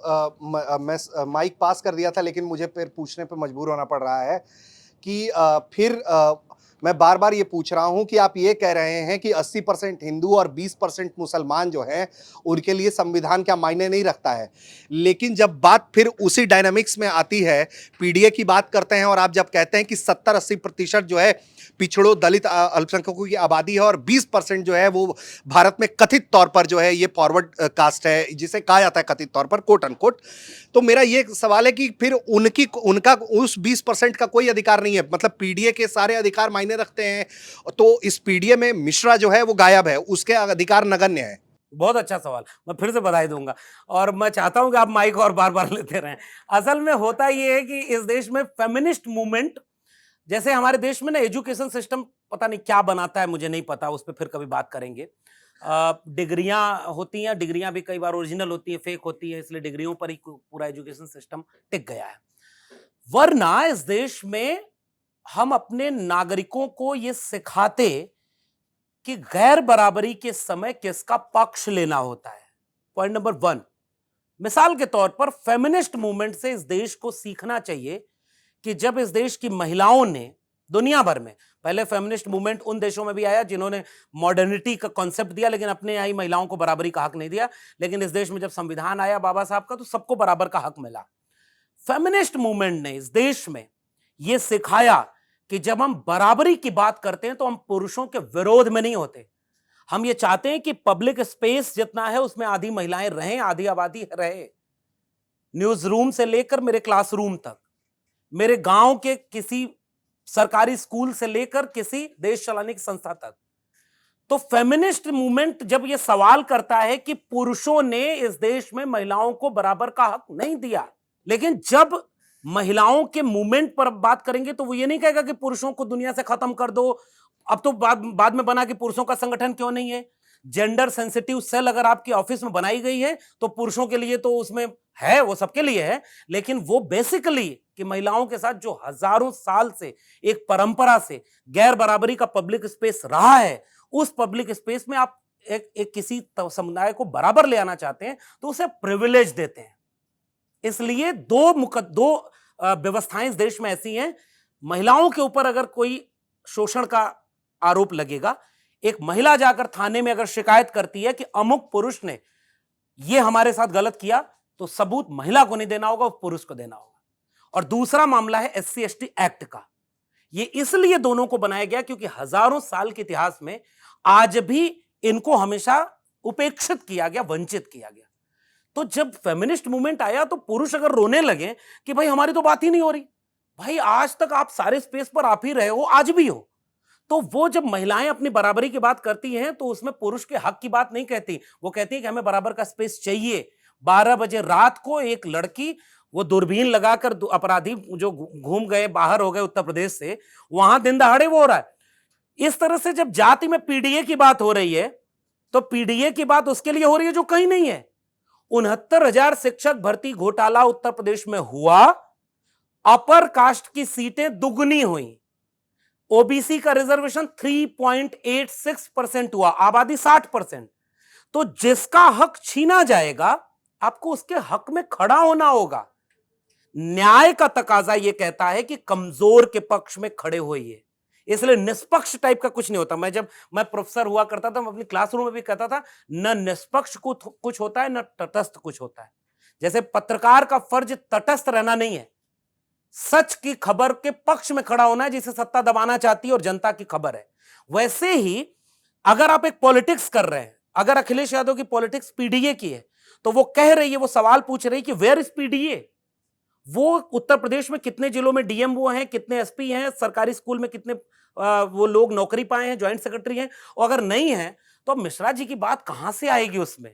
मैं माइक पास कर दिया था, लेकिन मुझे फिर पूछने पे मजबूर होना पड़ रहा है कि मैं बार बार ये पूछ रहा हूं कि आप ये कह रहे हैं कि 80% हिंदू और 20% मुसलमान जो हैं उनके लिए संविधान क्या मायने नहीं रखता है, लेकिन जब बात फिर उसी डायनामिक्स में आती है, पीडीए की बात करते हैं और आप जब कहते हैं कि 70-80% जो है पिछड़ों दलित अल्पसंख्यकों की आबादी है और 20% जो है वो भारत में कथित तौर पर जो है ये फॉरवर्ड कास्ट है, जिसे कहा जाता है कथित तौर पर कोट अनकोट। तो मेरा ये सवाल है कि फिर उनका उस 20% का कोई अधिकार नहीं है, मतलब पीडीए के सारे अधिकार मायने रखते हैं, तो इस पीडीए में मिश्रा जो है वो गायब है, उसके अधिकार नगण्य है। बहुत अच्छा सवाल, मैं फिर से बधाई दूंगा, और मैं चाहता हूं कि आप माइक और बार बार लेते रहें। असल में होता यह है कि इस देश में फेमिनिस्ट मूवमेंट, जैसे हमारे देश में ना एजुकेशन सिस्टम पता नहीं क्या बनाता है, मुझे नहीं पता, उस पर फिर कभी बात करेंगे। डिग्रियां होती हैं, डिग्रियां भी कई बार ओरिजिनल होती है, फेक होती है, इसलिए डिग्रियों पर ही पूरा एजुकेशन सिस्टम टिक गया है। वरना इस देश में हम अपने नागरिकों को यह सिखाते कि गैर बराबरी के समय किसका पक्ष लेना होता है। पॉइंट नंबर 1, मिसाल के तौर पर फेमिनिस्ट मूवमेंट से इस देश को सीखना चाहिए कि जब इस देश की महिलाओं ने दुनिया भर में, पहले फेमिनिस्ट मूवमेंट उन देशों में भी आया जिन्होंने मॉडर्निटी का कॉन्सेप्ट दिया लेकिन अपने यहाँ महिलाओं को बराबरी का हक नहीं दिया, लेकिन इस देश में जब संविधान आया बाबा साहब का तो सबको बराबर का हक मिला। फेमिनिस्ट मूवमेंट ने इस देश में यह सिखाया कि जब हम बराबरी की बात करते हैं तो हम पुरुषों के विरोध में नहीं होते। हम ये चाहते हैं कि पब्लिक स्पेस जितना है उसमें आधी महिलाएं रहें, आधी आबादी रहे। न्यूज रूम से लेकर मेरे क्लासरूम तक, मेरे गांव के किसी सरकारी स्कूल से लेकर किसी देश चलाने की संस्था तक। तो फेमिनिस्ट मूवमेंट जब यह सवाल करता है कि पुरुषों ने इस देश में महिलाओं को बराबर का हक नहीं दिया, लेकिन जब महिलाओं के मूवमेंट पर बात करेंगे तो वो ये नहीं कहेगा कि पुरुषों को दुनिया से खत्म कर दो। अब तो बाद में बना कि पुरुषों का संगठन क्यों नहीं है। जेंडर सेंसिटिव सेल अगर आपकी ऑफिस में बनाई गई है तो पुरुषों के लिए तो उसमें है, वो सबके लिए है, लेकिन वो बेसिकली कि महिलाओं के साथ जो हजारों साल से एक परंपरा से गैर बराबरी का पब्लिक स्पेस रहा है, उस पब्लिक स्पेस में आप एक किसी समुदाय को बराबर ले आना चाहते हैं तो उसे प्रिविलेज देते हैं। इसलिए दो व्यवस्थाएं इस देश में ऐसी हैं, महिलाओं के ऊपर अगर कोई शोषण का आरोप लगेगा, एक महिला जाकर थाने में अगर शिकायत करती है कि अमुक पुरुष ने यह हमारे साथ गलत किया, तो सबूत महिला को नहीं देना होगा, पुरुष को देना होगा। और दूसरा मामला है SC/ST एक्ट का। यह इसलिए दोनों को बनाया गया क्योंकि हजारों साल के इतिहास में आज भी इनको हमेशा उपेक्षित किया गया, वंचित किया गया। तो जब फेमिनिस्ट मूवमेंट आया तो पुरुष अगर रोने लगे कि भाई हमारी तो बात ही नहीं हो रही, भाई आज तक आप सारे स्पेस पर आप ही रहे हो, आज भी हो, तो वो जब महिलाएं अपनी बराबरी की बात करती हैं तो उसमें पुरुष के हक की बात नहीं कहती, वो कहती है कि हमें बराबर का स्पेस चाहिए। 12 बजे रात को एक लड़की, वो दूरबीन लगाकर अपराधी जो घूम गए, बाहर हो गए उत्तर प्रदेश से, वहां दिन दहाड़े वो हो रहा है। इस तरह से जब जाति में पीडीए की बात हो रही है तो पीडीए की बात उसके लिए हो रही है जो कहीं नहीं है। 69,000 शिक्षक भर्ती घोटाला उत्तर प्रदेश में हुआ, अपर कास्ट की सीटें दुगनी हुई, ओबीसी का रिजर्वेशन 3.86% हुआ, आबादी 60%। तो जिसका हक छीना जाएगा आपको उसके हक में खड़ा होना होगा। न्याय का तकाजा यह कहता है कि कमजोर के पक्ष में खड़े होइए, इसलिए निष्पक्ष टाइप का कुछ नहीं होता। जब मैं प्रोफेसर हुआ करता था, मैं अपनी क्लासरूम में भी कहता था, न निष्पक्ष कुछ होता है, न तटस्थ कुछ होता है। जैसे पत्रकार का फर्ज तटस्थ रहना नहीं है, सच की खबर के पक्ष में खड़ा होना है जिसे सत्ता दबाना चाहती है और जनता की खबर है। वैसे ही अगर आप एक पॉलिटिक्स कर रहे हैं, अगर अखिलेश यादव की पॉलिटिक्स पीडीए की है तो वो कह रही है, वो सवाल पूछ रही है कि वेयर इज पीडीए। वो उत्तर प्रदेश में कितने जिलों में डीएमओ हैं, कितने एसपी हैं, सरकारी स्कूल में कितने वो लोग नौकरी पाए हैं, ज्वाइंट सेक्रेटरी हैं, और अगर नहीं है तो मिश्रा जी की बात कहां से आएगी उसमें।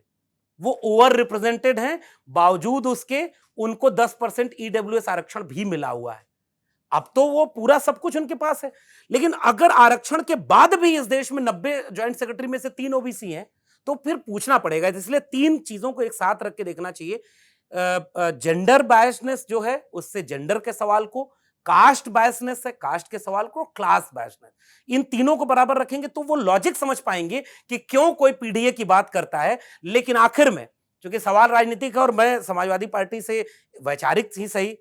वो ओवर रिप्रेजेंटेड हैं, बावजूद उसके उनको 10% ईडब्ल्यूएस आरक्षण भी मिला हुआ है। अब तो वो पूरा सब कुछ उनके पास है, लेकिन अगर आरक्षण के बाद भी इस देश में 90 ज्वाइंट सेक्रेटरी में से 3 ओबीसी हैं तो फिर पूछना पड़ेगा। इसलिए 3 चीजों को एक साथ रख के देखना चाहिए। जेंडर बायसनेस जो है उससे जेंडर के सवाल को, कास्ट बायसनेस है कास्ट के सवाल को, क्लास बायसनेस, इन तीनों को बराबर रखेंगे तो वो लॉजिक समझ पाएंगे कि क्यों कोई पीडीए की बात करता है। लेकिन आखिर में क्योंकि सवाल राजनीतिक है और मैं समाजवादी पार्टी से वैचारिक ही सही,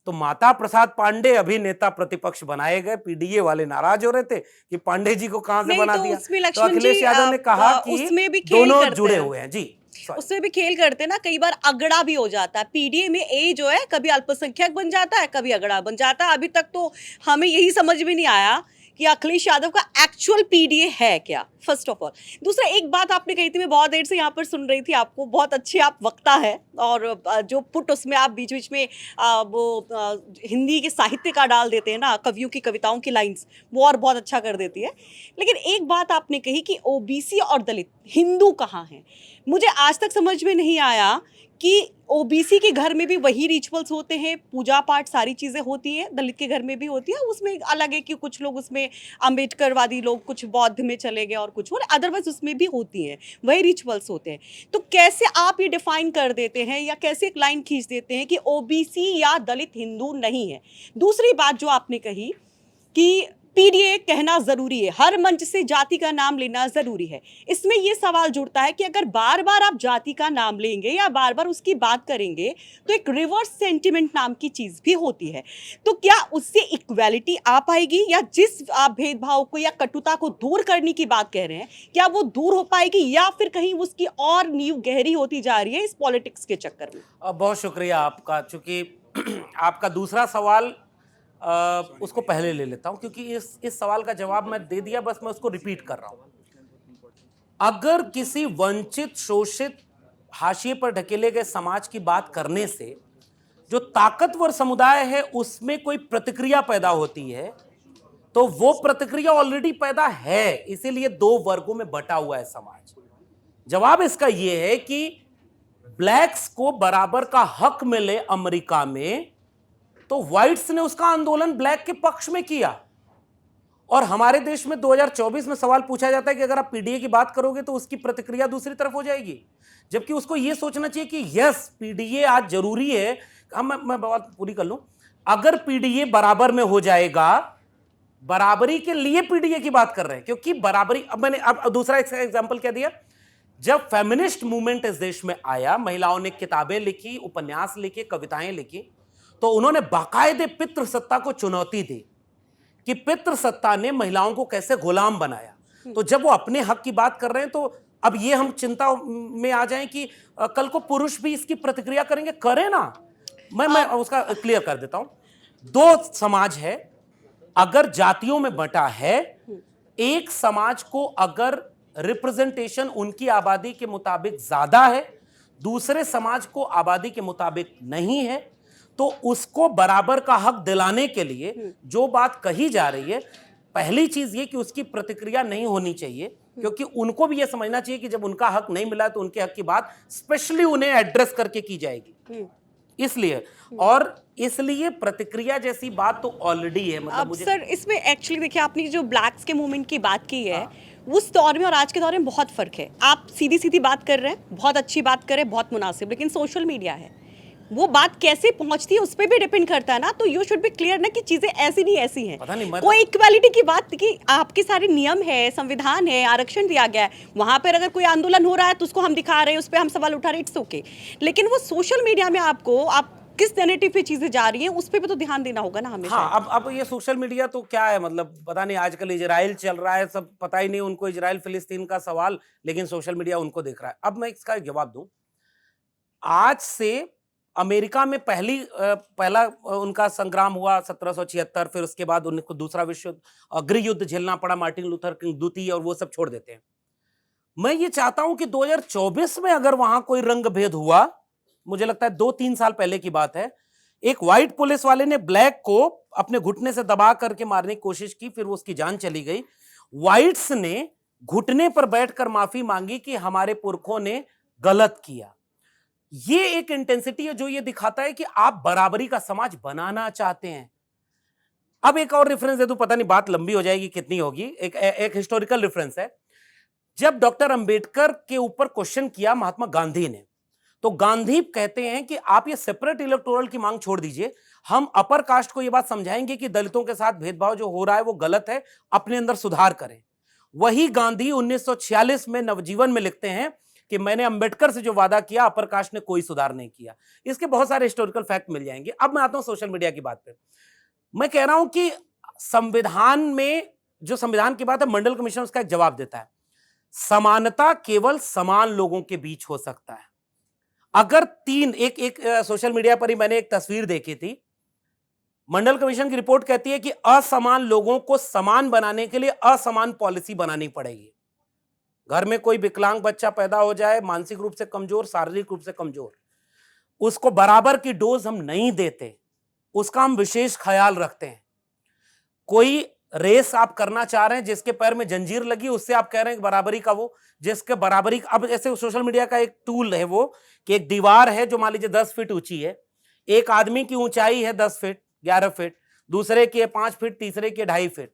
तो माता प्रसाद पांडे अभी नेता प्रतिपक्ष बनाए गए, पीडीए वाले नाराज हो रहे थे कि पांडे जी को कहां से नहीं, बना तो दिया। उसमें तो लक्ष्मण अखिलेश जी, यादव ने कहा कि उसमें भी खेल दोनों करते जुड़े हैं। हुए हैं जी। Sorry. उसमें भी खेल करते हैं ना, कई बार अगड़ा भी हो जाता है पीडीए में। ए जो है कभी अल्पसंख्यक बन जाता है, कभी अगड़ा बन जाता है। अभी तक तो हमें यही समझ में नहीं आया कि अखिलेश यादव का एक्चुअल पीडीए है क्या, फर्स्ट ऑफ ऑल। दूसरा, एक बात आपने कही थी, मैं बहुत देर से यहाँ पर सुन रही थी आपको, बहुत अच्छे आप वक्ता है, और जो पुट उसमें आप बीच बीच में हिंदी के साहित्य का डाल देते हैं ना, कवियों की कविताओं की लाइंस, वो और बहुत अच्छा कर देती है। लेकिन एक बात आपने कही कि ओबीसी और दलित हिंदू कहाँ हैं। मुझे आज तक समझ में नहीं आया कि ओबीसी के घर में भी वही रिचुअल्स होते हैं, पूजा पाठ सारी चीज़ें होती हैं, दलित के घर में भी होती है। उसमें अलग है कि कुछ लोग उसमें अम्बेडकरवादी लोग कुछ बौद्ध में चले गए और कुछ, और अदरवाइज उसमें भी होती हैं, वही रिचुअल्स होते हैं। तो कैसे आप ये डिफाइन कर देते हैं या कैसे एक लाइन खींच देते हैं कि ओबीसी या दलित हिंदू नहीं है। दूसरी बात जो आपने कही कि पीडीए कहना जरूरी है, हर मंच से जाति का नाम लेना जरूरी है, इसमें यह सवाल जुड़ता है कि अगर बार बार आप जाति का नाम लेंगे या बार बार उसकी बात करेंगे तो एक रिवर्स सेंटिमेंट नाम की चीज भी होती है। तो क्या उससे इक्वालिटी आ पाएगी, या जिस आप भेदभाव को या कटुता को दूर करने की बात कह रहे हैं, क्या वो दूर हो पाएगी, या फिर कहीं उसकी और नींव गहरी होती जा रही है इस पॉलिटिक्स के चक्कर में? बहुत शुक्रिया आपका, चूंकि आपका दूसरा सवाल उसको पहले ले लेता हूं, क्योंकि इस सवाल का जवाब मैं दे दिया, बस मैं उसको रिपीट कर रहा हूं। अगर किसी वंचित, शोषित, हाशिए पर ढकेले गए समाज की बात करने से जो ताकतवर समुदाय है उसमें कोई प्रतिक्रिया पैदा होती है, तो वो प्रतिक्रिया ऑलरेडी पैदा है, इसीलिए दो वर्गों में बटा हुआ है समाज। जवाब इसका यह है कि ब्लैक्स को बराबर का हक मिले अमेरिका में, तो व्हाइट्स ने उसका आंदोलन ब्लैक के पक्ष में किया। और हमारे देश में 2024 में सवाल पूछा जाता है कि अगर आप पीडीए की बात करोगे तो उसकी प्रतिक्रिया दूसरी तरफ हो जाएगी, जबकि उसको यह सोचना चाहिए कि यस, पीडीए आज जरूरी है। मैं बात पूरी कर लूं, अगर पीडीए बराबर में हो जाएगा, बराबरी के लिए पीडीए की बात कर रहे हैं, क्योंकि बराबरी, अब मैंने अब दूसरा एग्जाम्पल क्या दिया, जब फेमिनिस्ट मूवमेंट इस देश में आया, महिलाओं ने किताबें लिखी, उपन्यास लिखे, कविताएं लिखी, तो उन्होंने बाकायदे पितृसत्ता को चुनौती दी कि पितृसत्ता ने महिलाओं को कैसे गुलाम बनाया। तो जब वो अपने हक की बात कर रहे हैं, तो अब ये हम चिंता में आ जाएं कि कल को पुरुष भी इसकी प्रतिक्रिया करेंगे, करें ना। मैं उसका क्लियर कर देता हूं। दो समाज है, अगर जातियों में बंटा है, एक समाज को अगर रिप्रेजेंटेशन उनकी आबादी के मुताबिक ज्यादा है, दूसरे समाज को आबादी के मुताबिक नहीं है, तो उसको बराबर का हक दिलाने के लिए जो बात कही जा रही है, पहली चीज ये कि उसकी प्रतिक्रिया नहीं होनी चाहिए, क्योंकि उनको भी यह समझना चाहिए कि जब उनका हक नहीं मिला तो उनके हक की बात स्पेशली उन्हें एड्रेस करके की जाएगी। इसलिए और इसलिए प्रतिक्रिया जैसी बात तो ऑलरेडी है। मतलब अब सर, इसमें एक्चुअली देखिए, आपने जो ब्लैक्स के मूवमेंट की बात की है, उस दौर में और आज के दौर में बहुत फर्क है। आप सीधी सीधी बात कर रहे हैं, बहुत अच्छी बात कर रहे हैं, बहुत मुनासिब, लेकिन सोशल मीडिया है, वो बात कैसे पहुंचती है उस पर भी डिपेंड करता है ना। तो यू शुड बी क्लियर ना कि चीजें ऐसी नहीं ऐसी हैं। कोई इक्वालिटी की बात कि आपके सारे नियम है, संविधान है, आरक्षण दिया गया है, वहां पर अगर कोई आंदोलन हो रहा है तो उसको हम दिखा रहे हैं, उस पर हम सवाल उठा रहे हैं, इट्स ओके। लेकिन वो सोशल मीडिया में आपको आप किस नैरेटिव पे चीजें जा रही हैं, उस पे भी तो ध्यान देना होगा ना हमें। हाँ, अब ये सोशल मीडिया तो क्या है, मतलब पता नहीं, आजकल इजराइल चल रहा है, सब पता ही नहीं उनको, इजराइल फिलिस्तीन का सवाल, लेकिन सोशल मीडिया उनको देख रहा है। अब मैं इसका जवाब दूं, आज से अमेरिका में पहला उनका संग्राम हुआ 1776, फिर उसके बाद उनको दूसरा विश्व गृह युद्ध झेलना पड़ा, मार्टिन लूथर किंग द्वितीय, और वो सब छोड़ देते हैं। मैं ये चाहता हूं कि 2024 में अगर वहां कोई रंग भेद हुआ, मुझे लगता है 2-3 साल पहले की बात है, एक व्हाइट पुलिस वाले ने ब्लैक को अपने घुटने से दबा करके मारने की कोशिश की, फिर उसकी जान चली गई। व्हाइट्स ने घुटने पर बैठकर माफी मांगी कि हमारे पुरखों ने गलत किया। ये एक इंटेंसिटी है जो ये दिखाता है कि आप बराबरी का समाज बनाना चाहते हैं। अब एक और रेफरेंस दे दूं, पता नहीं बात लंबी हो जाएगी, कितनी होगी। एक हिस्टोरिकल रेफरेंस है। जब डॉक्टर अंबेडकर के ऊपर क्वेश्चन किया महात्मा गांधी ने, तो गांधी कहते हैं कि आप ये सेपरेट इलेक्टोरल की मांग छोड़ दीजिए, हम अपर कास्ट को ये बात समझाएंगे कि दलितों के साथ भेदभाव जो हो रहा है वो गलत है, अपने अंदर सुधार करें। वही गांधी 1946 में नवजीवन में लिखते हैं कि मैंने अंबेडकर से जो वादा किया अपर कास्ट ने कोई सुधार नहीं किया। इसके बहुत सारे हिस्टोरिकल फैक्ट मिल जाएंगे। अब मैं आता हूं सोशल मीडिया की बात पे। मैं कह रहा हूं कि संविधान में जो संविधान की बात है, मंडल कमीशन उसका एक जवाब देता है, समानता केवल समान लोगों के बीच हो सकता है। अगर एक सोशल मीडिया पर ही मैंने एक तस्वीर देखी थी, मंडल कमीशन की रिपोर्ट कहती है कि असमान लोगों को समान बनाने के लिए असमान पॉलिसी बनानी पड़ेगी। घर में कोई विकलांग बच्चा पैदा हो जाए, मानसिक रूप से कमजोर, शारीरिक रूप से कमजोर, उसको बराबर की डोज हम नहीं देते, उसका हम विशेष ख्याल रखते हैं। कोई रेस आप करना चाह रहे हैं, जिसके पैर में जंजीर लगी, उससे आप कह रहे हैं बराबरी का, वो जिसके बराबरी, अब जैसे सोशल मीडिया का एक टूल है वो कि एक दीवार है जो मान लीजिए 10 फीट ऊंची है, एक आदमी की ऊंचाई है 10 फीट 11 फीट, दूसरे की 5 फीट, तीसरे की 2.5 फीट,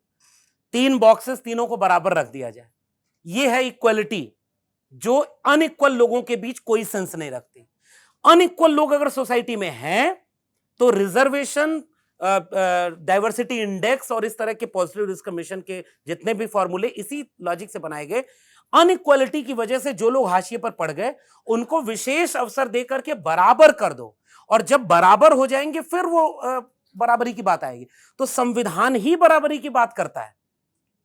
3 बॉक्सेस, तीनों को बराबर रख दिया जाए। ये है इक्वलिटी, जो अनइक्वल लोगों के बीच कोई सेंस नहीं रखती। अनइक्वल लोग अगर सोसाइटी में हैं तो रिजर्वेशन, डाइवर्सिटी इंडेक्स और इस तरह के पॉजिटिव डिस्क्रिमिनेशन के जितने भी फॉर्मूले इसी लॉजिक से बनाए गए, अनइक्वालिटी की वजह से जो लोग हाशिए पर पड़ गए उनको विशेष अवसर देकर के बराबर कर दो, और जब बराबर हो जाएंगे फिर वो बराबरी की बात आएगी। तो संविधान ही बराबरी की बात करता है,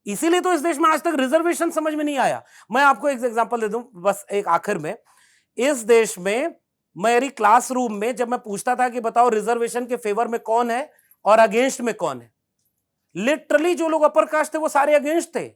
इसीलिए तो इस देश में आज तक रिजर्वेशन समझ में नहीं आया। मैं आपको एक एग्जांपल दे दूं बस एक आखिर में। इस देश में मेरी क्लासरूम में जब मैं पूछता था कि बताओ रिजर्वेशन के फेवर में कौन है और अगेंस्ट में कौन है, लिटरली जो लोग अपर कास्ट थे वो सारे अगेंस्ट थे,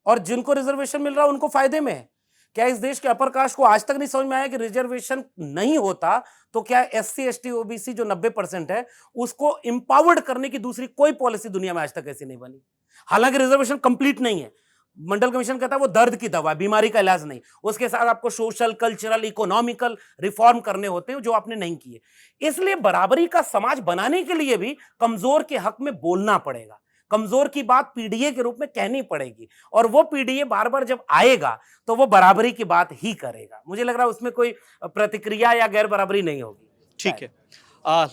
और जिनको रिजर्वेशन मिल रहा उनको फायदे में है। क्या इस देश के अपर कास्ट को आज तक नहीं समझ में आया कि रिजर्वेशन नहीं होता तो क्या एससी एसटी ओबीसी जो 90% है उसको इंपावर्ड करने की दूसरी कोई पॉलिसी दुनिया में आज तक ऐसी नहीं बनी। हालांकि रिजर्वेशन कंप्लीट नहीं है, मंडल कमीशन कहता है वो दर्द की दवा, बीमारी का इलाज नहीं, उसके साथ आपको सोशल, कल्चरल, इकोनॉमिकल रिफॉर्म करने होते हैं जो आपने नहीं किए। इसलिए बराबरी का समाज बनाने के लिए भी कमजोर के हक में बोलना पड़ेगा, कमजोर की बात पीडीए के रूप में कहनी पड़ेगी, और वो पीडीए बार बार जब आएगा तो वो बराबरी की बात ही करेगा। मुझे लग रहा है उसमें कोई प्रतिक्रिया या गैर बराबरी नहीं होगी। ठीक है।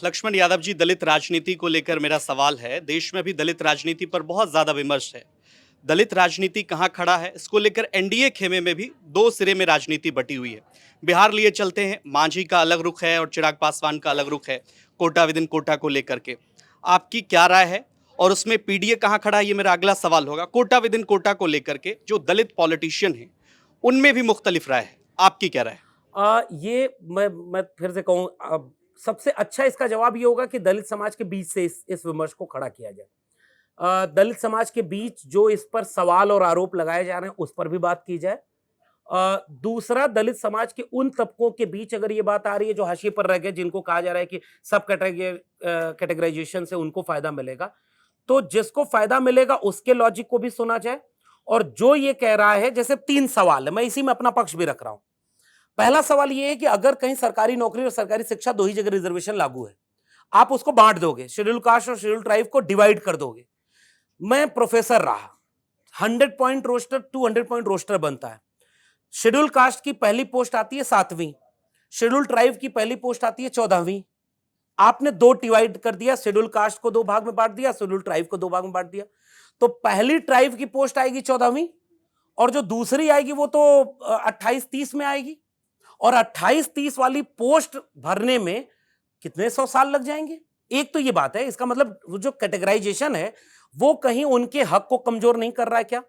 लक्ष्मण यादव जी, दलित राजनीति को लेकर मेरा सवाल है। देश में भी दलित राजनीति पर बहुत ज्यादा विमर्श है। दलित राजनीति कहाँ खड़ा है, इसको लेकर एनडीए खेमे में भी 2 सिरे में राजनीति बटी हुई है। बिहार लिए चलते हैं, मांझी का अलग रुख है और चिराग पासवान का अलग रुख है कोटा विद इन कोटा को लेकर के। आपकी क्या राय है, और उसमें पीडीए कहाँ खड़ा है, ये मेरा अगला सवाल होगा। कोटा विद इन कोटा को लेकर के जो दलित पॉलिटिशियन हैं उनमें भी मुख्तलिफ राय है, आपकी क्या राय है? ये मैं फिर से कहूँ, सबसे अच्छा इसका जवाब ये होगा कि दलित समाज के बीच से इस विमर्श को खड़ा किया जाए। दलित समाज के बीच जो इस पर सवाल और आरोप लगाए जा रहे हैं उस पर भी बात की जाए। दूसरा, दलित समाज के उन तबकों के बीच अगर ये बात आ रही है जो हाशिए पर रह गए, जिनको कहा जा रहा है कि सब कैटेगराइजेशन से उनको फायदा मिलेगा, तो जिसको फायदा मिलेगा उसके लॉजिक को भी सुना जाए। और जो ये कह रहा है, जैसे 3 सवाल है, मैं इसी में अपना पक्ष भी रख रहा हूं। पहला सवाल ये है कि अगर कहीं सरकारी नौकरी और सरकारी शिक्षा 2 ही जगह रिजर्वेशन लागू है, आप उसको बांट दोगे, शेड्यूल कास्ट और शेड्यूल ट्राइब को डिवाइड कर दोगे। मैं प्रोफेसर रहा, 100 पॉइंट रोस्टर 200 पॉइंट रोस्टर बनता है। शेड्यूल कास्ट की पहली पोस्ट आती है 7वीं, शेड्यूल ट्राइब की पहली पोस्ट आती है 14वीं। आपने 2 डिवाइड कर दिया, शेड्यूल कास्ट को 2 भाग में बांट दिया, शेड्यूल ट्राइब को 2 भाग में बांट दिया। तो पहली ट्राइब की पोस्ट आएगी 14वीं, और जो दूसरी आएगी वो तो 28-30 में आएगी। और 28-30 वाली पोस्ट भरने में कितने 100 साल लग जाएंगे। एक तो ये बात है, इसका मतलब जो कैटेगराइजेशन है वो कहीं उनके हक को कमजोर नहीं कर रहा है क्या?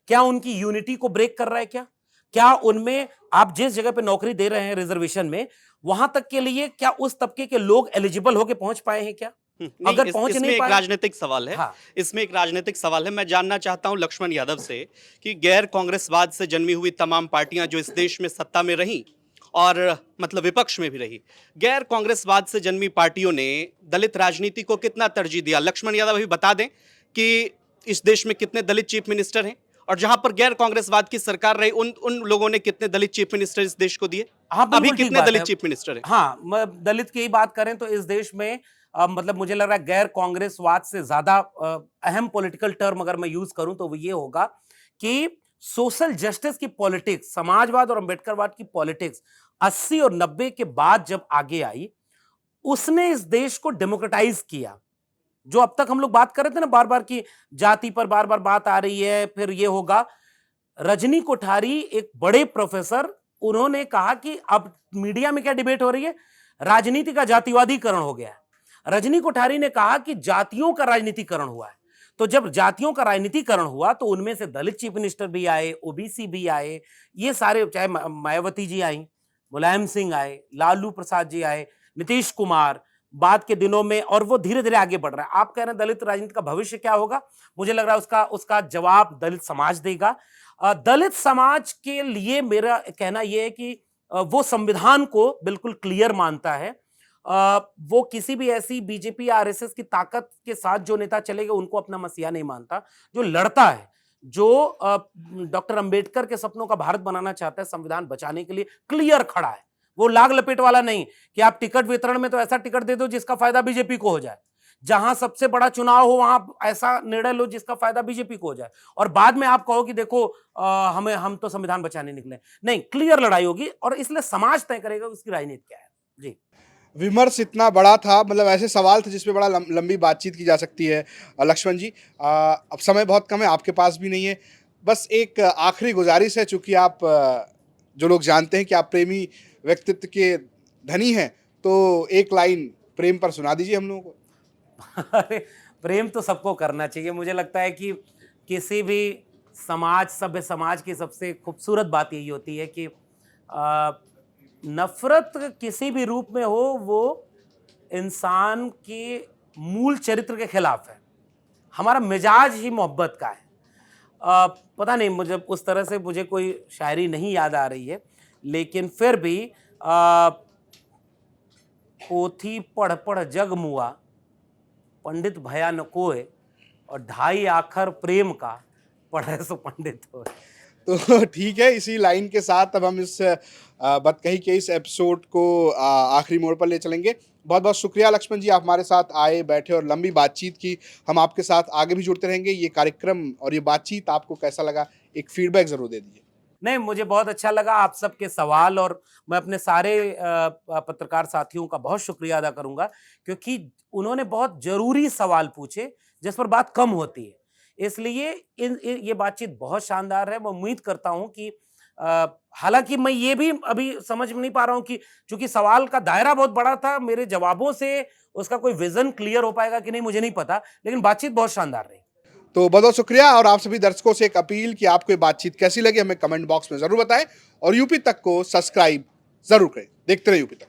क्या उनकी यूनिटी को ब्रेक कर रहा है क्या? क्या उनमें आप जिस जगह पे नौकरी दे रहे हैं रिजर्वेशन में, वहां तक के लिए क्या उस तबके के लोग एलिजिबल होके पहुंच पाए हैं क्या? अगर पहुंच नहीं पाए, एक राजनीतिक सवाल है। हाँ। इसमें एक राजनीतिक सवाल है। मैं जानना चाहता हूं लक्ष्मण यादव से कि गैर कांग्रेसवाद से जन्मी हुई तमाम पार्टियां जो इस देश में सत्ता में रहीं और मतलब विपक्ष में भी रही, गैर कांग्रेसवाद से जन्मी पार्टियों ने दलित राजनीति को कितना तरजीह दिया? लक्ष्मण यादव अभी बता दें कि इस देश में कितने दलित चीफ मिनिस्टर हैं, और जहां पर गैर कांग्रेसवाद की सरकार रही उन लोगों ने कितने दलित चीफ मिनिस्टर इस देश को दिए? हाँ, अभी कितने दलित चीफ मिनिस्टर हैं? हाँ, दलित की ही बात करें तो इस देश में मतलब मुझे लग रहा है गैर कांग्रेसवाद से ज्यादा अहम पॉलिटिकल टर्म अगर मैं यूज करूं तो वो ये होगा कि सोशल जस्टिस की पॉलिटिक्स, समाजवाद और अंबेडकरवाद की पॉलिटिक्स 80 और 90 के बाद जब आगे आई, उसने इस देश को डेमोक्रेटाइज किया। जो अब तक हम लोग बात कर रहे थे ना बार बार की जाति पर बार बार बात आ रही है, फिर ये होगा। रजनी कोठारी एक बड़े प्रोफेसर, उन्होंने कहा कि अब मीडिया में क्या डिबेट हो रही है, राजनीति का जातिवादीकरण हो गया है। रजनी कोठारी ने कहा कि जातियों का राजनीतिकरण हुआ है। तो जब जातियों का राजनीतिकरण हुआ तो उनमें से दलित चीफ मिनिस्टर भी आए, ओबीसी भी आए, ये सारे, चाहे मायावती जी आई, मुलायम सिंह आए, लालू प्रसाद जी आए, नीतीश कुमार बाद के दिनों में, और वो धीरे धीरे आगे बढ़ रहा है। आप कह रहे हैं दलित राजनीति का भविष्य क्या होगा, मुझे लग रहा है उसका जवाब दलित समाज देगा। दलित समाज के लिए मेरा कहना यह है कि वो संविधान को बिल्कुल क्लियर मानता है। वो किसी भी ऐसी बीजेपी या आरएसएस की ताकत के साथ जो नेता चलेगा उनको अपना मसीहा नहीं मानता। जो लड़ता है, जो डॉक्टर अंबेडकर के सपनों का भारत बनाना चाहता है, संविधान बचाने के लिए क्लियर खड़ा है। वो लाग लपेट वाला नहीं कि आप टिकट वितरण में तो ऐसा टिकट दे दो जिसका फायदा बीजेपी को हो जाए, जहां सबसे बड़ा चुनाव हो वहां ऐसा निर्णय लो जिसका फायदा बीजेपी को हो जाए, और बाद में आप कहो कि देखो हम तो संविधान बचाने निकले। नहीं, क्लियर लड़ाई होगी और इसलिए समाज तय करेगा उसकी राजनीति क्या है। जी, विमर्श इतना बड़ा था, मतलब ऐसे सवाल थे जिस पे बड़ा लंबी बातचीत की जा सकती है। लक्ष्मण जी, अब समय बहुत कम है, आपके पास भी नहीं है, बस एक आखिरी गुजारिश है, चूंकि आप जो लोग जानते हैं कि आप प्रेमी व्यक्तित्व के धनी हैं, तो एक लाइन प्रेम पर सुना दीजिए हम लोगों को। अरे प्रेम तो सबको करना चाहिए। मुझे लगता है कि किसी भी समाज, सभ्य समाज की सबसे खूबसूरत बात यही होती है कि नफरत किसी भी रूप में हो वो इंसान के मूल चरित्र के खिलाफ है। हमारा मिजाज ही मोहब्बत का है। पता नहीं, मुझे उस तरह से मुझे कोई शायरी नहीं याद आ रही है, लेकिन फिर भी पोथी पढ़ पढ़ जग मुआ, पंडित भया न कोय, और ढाई आखर प्रेम का पढ़े सो पंडित हो। तो ठीक है, इसी लाइन के साथ अब हम इस बतकही के इस एपिसोड को आखिरी मोड़ पर ले चलेंगे। बहुत बहुत शुक्रिया लक्ष्मण जी, आप हमारे साथ आए, बैठे और लंबी बातचीत की। हम आपके साथ आगे भी जुड़ते रहेंगे। ये कार्यक्रम और ये बातचीत आपको कैसा लगा, एक फीडबैक ज़रूर दे दीजिए। नहीं, मुझे बहुत अच्छा लगा आप सबके सवाल, और मैं अपने सारे पत्रकार साथियों का बहुत शुक्रिया अदा करूंगा, क्योंकि उन्होंने बहुत जरूरी सवाल पूछे जिस पर बात कम होती है। इसलिए ये बातचीत बहुत शानदार है। मैं उम्मीद करता हूं कि हालांकि मैं ये भी अभी समझ नहीं पा रहा हूं कि चूंकि सवाल का दायरा बहुत बड़ा था, मेरे जवाबों से उसका कोई विजन क्लियर हो पाएगा कि नहीं मुझे नहीं पता, लेकिन बातचीत बहुत शानदार रही। तो बहुत बहुत शुक्रिया, और आप सभी दर्शकों से एक अपील कि आपको ये बातचीत कैसी लगी हमें कमेंट बॉक्स में ज़रूर बताएं, और यूपी तक को सब्सक्राइब ज़रूर करें। देखते रहे यूपी तक।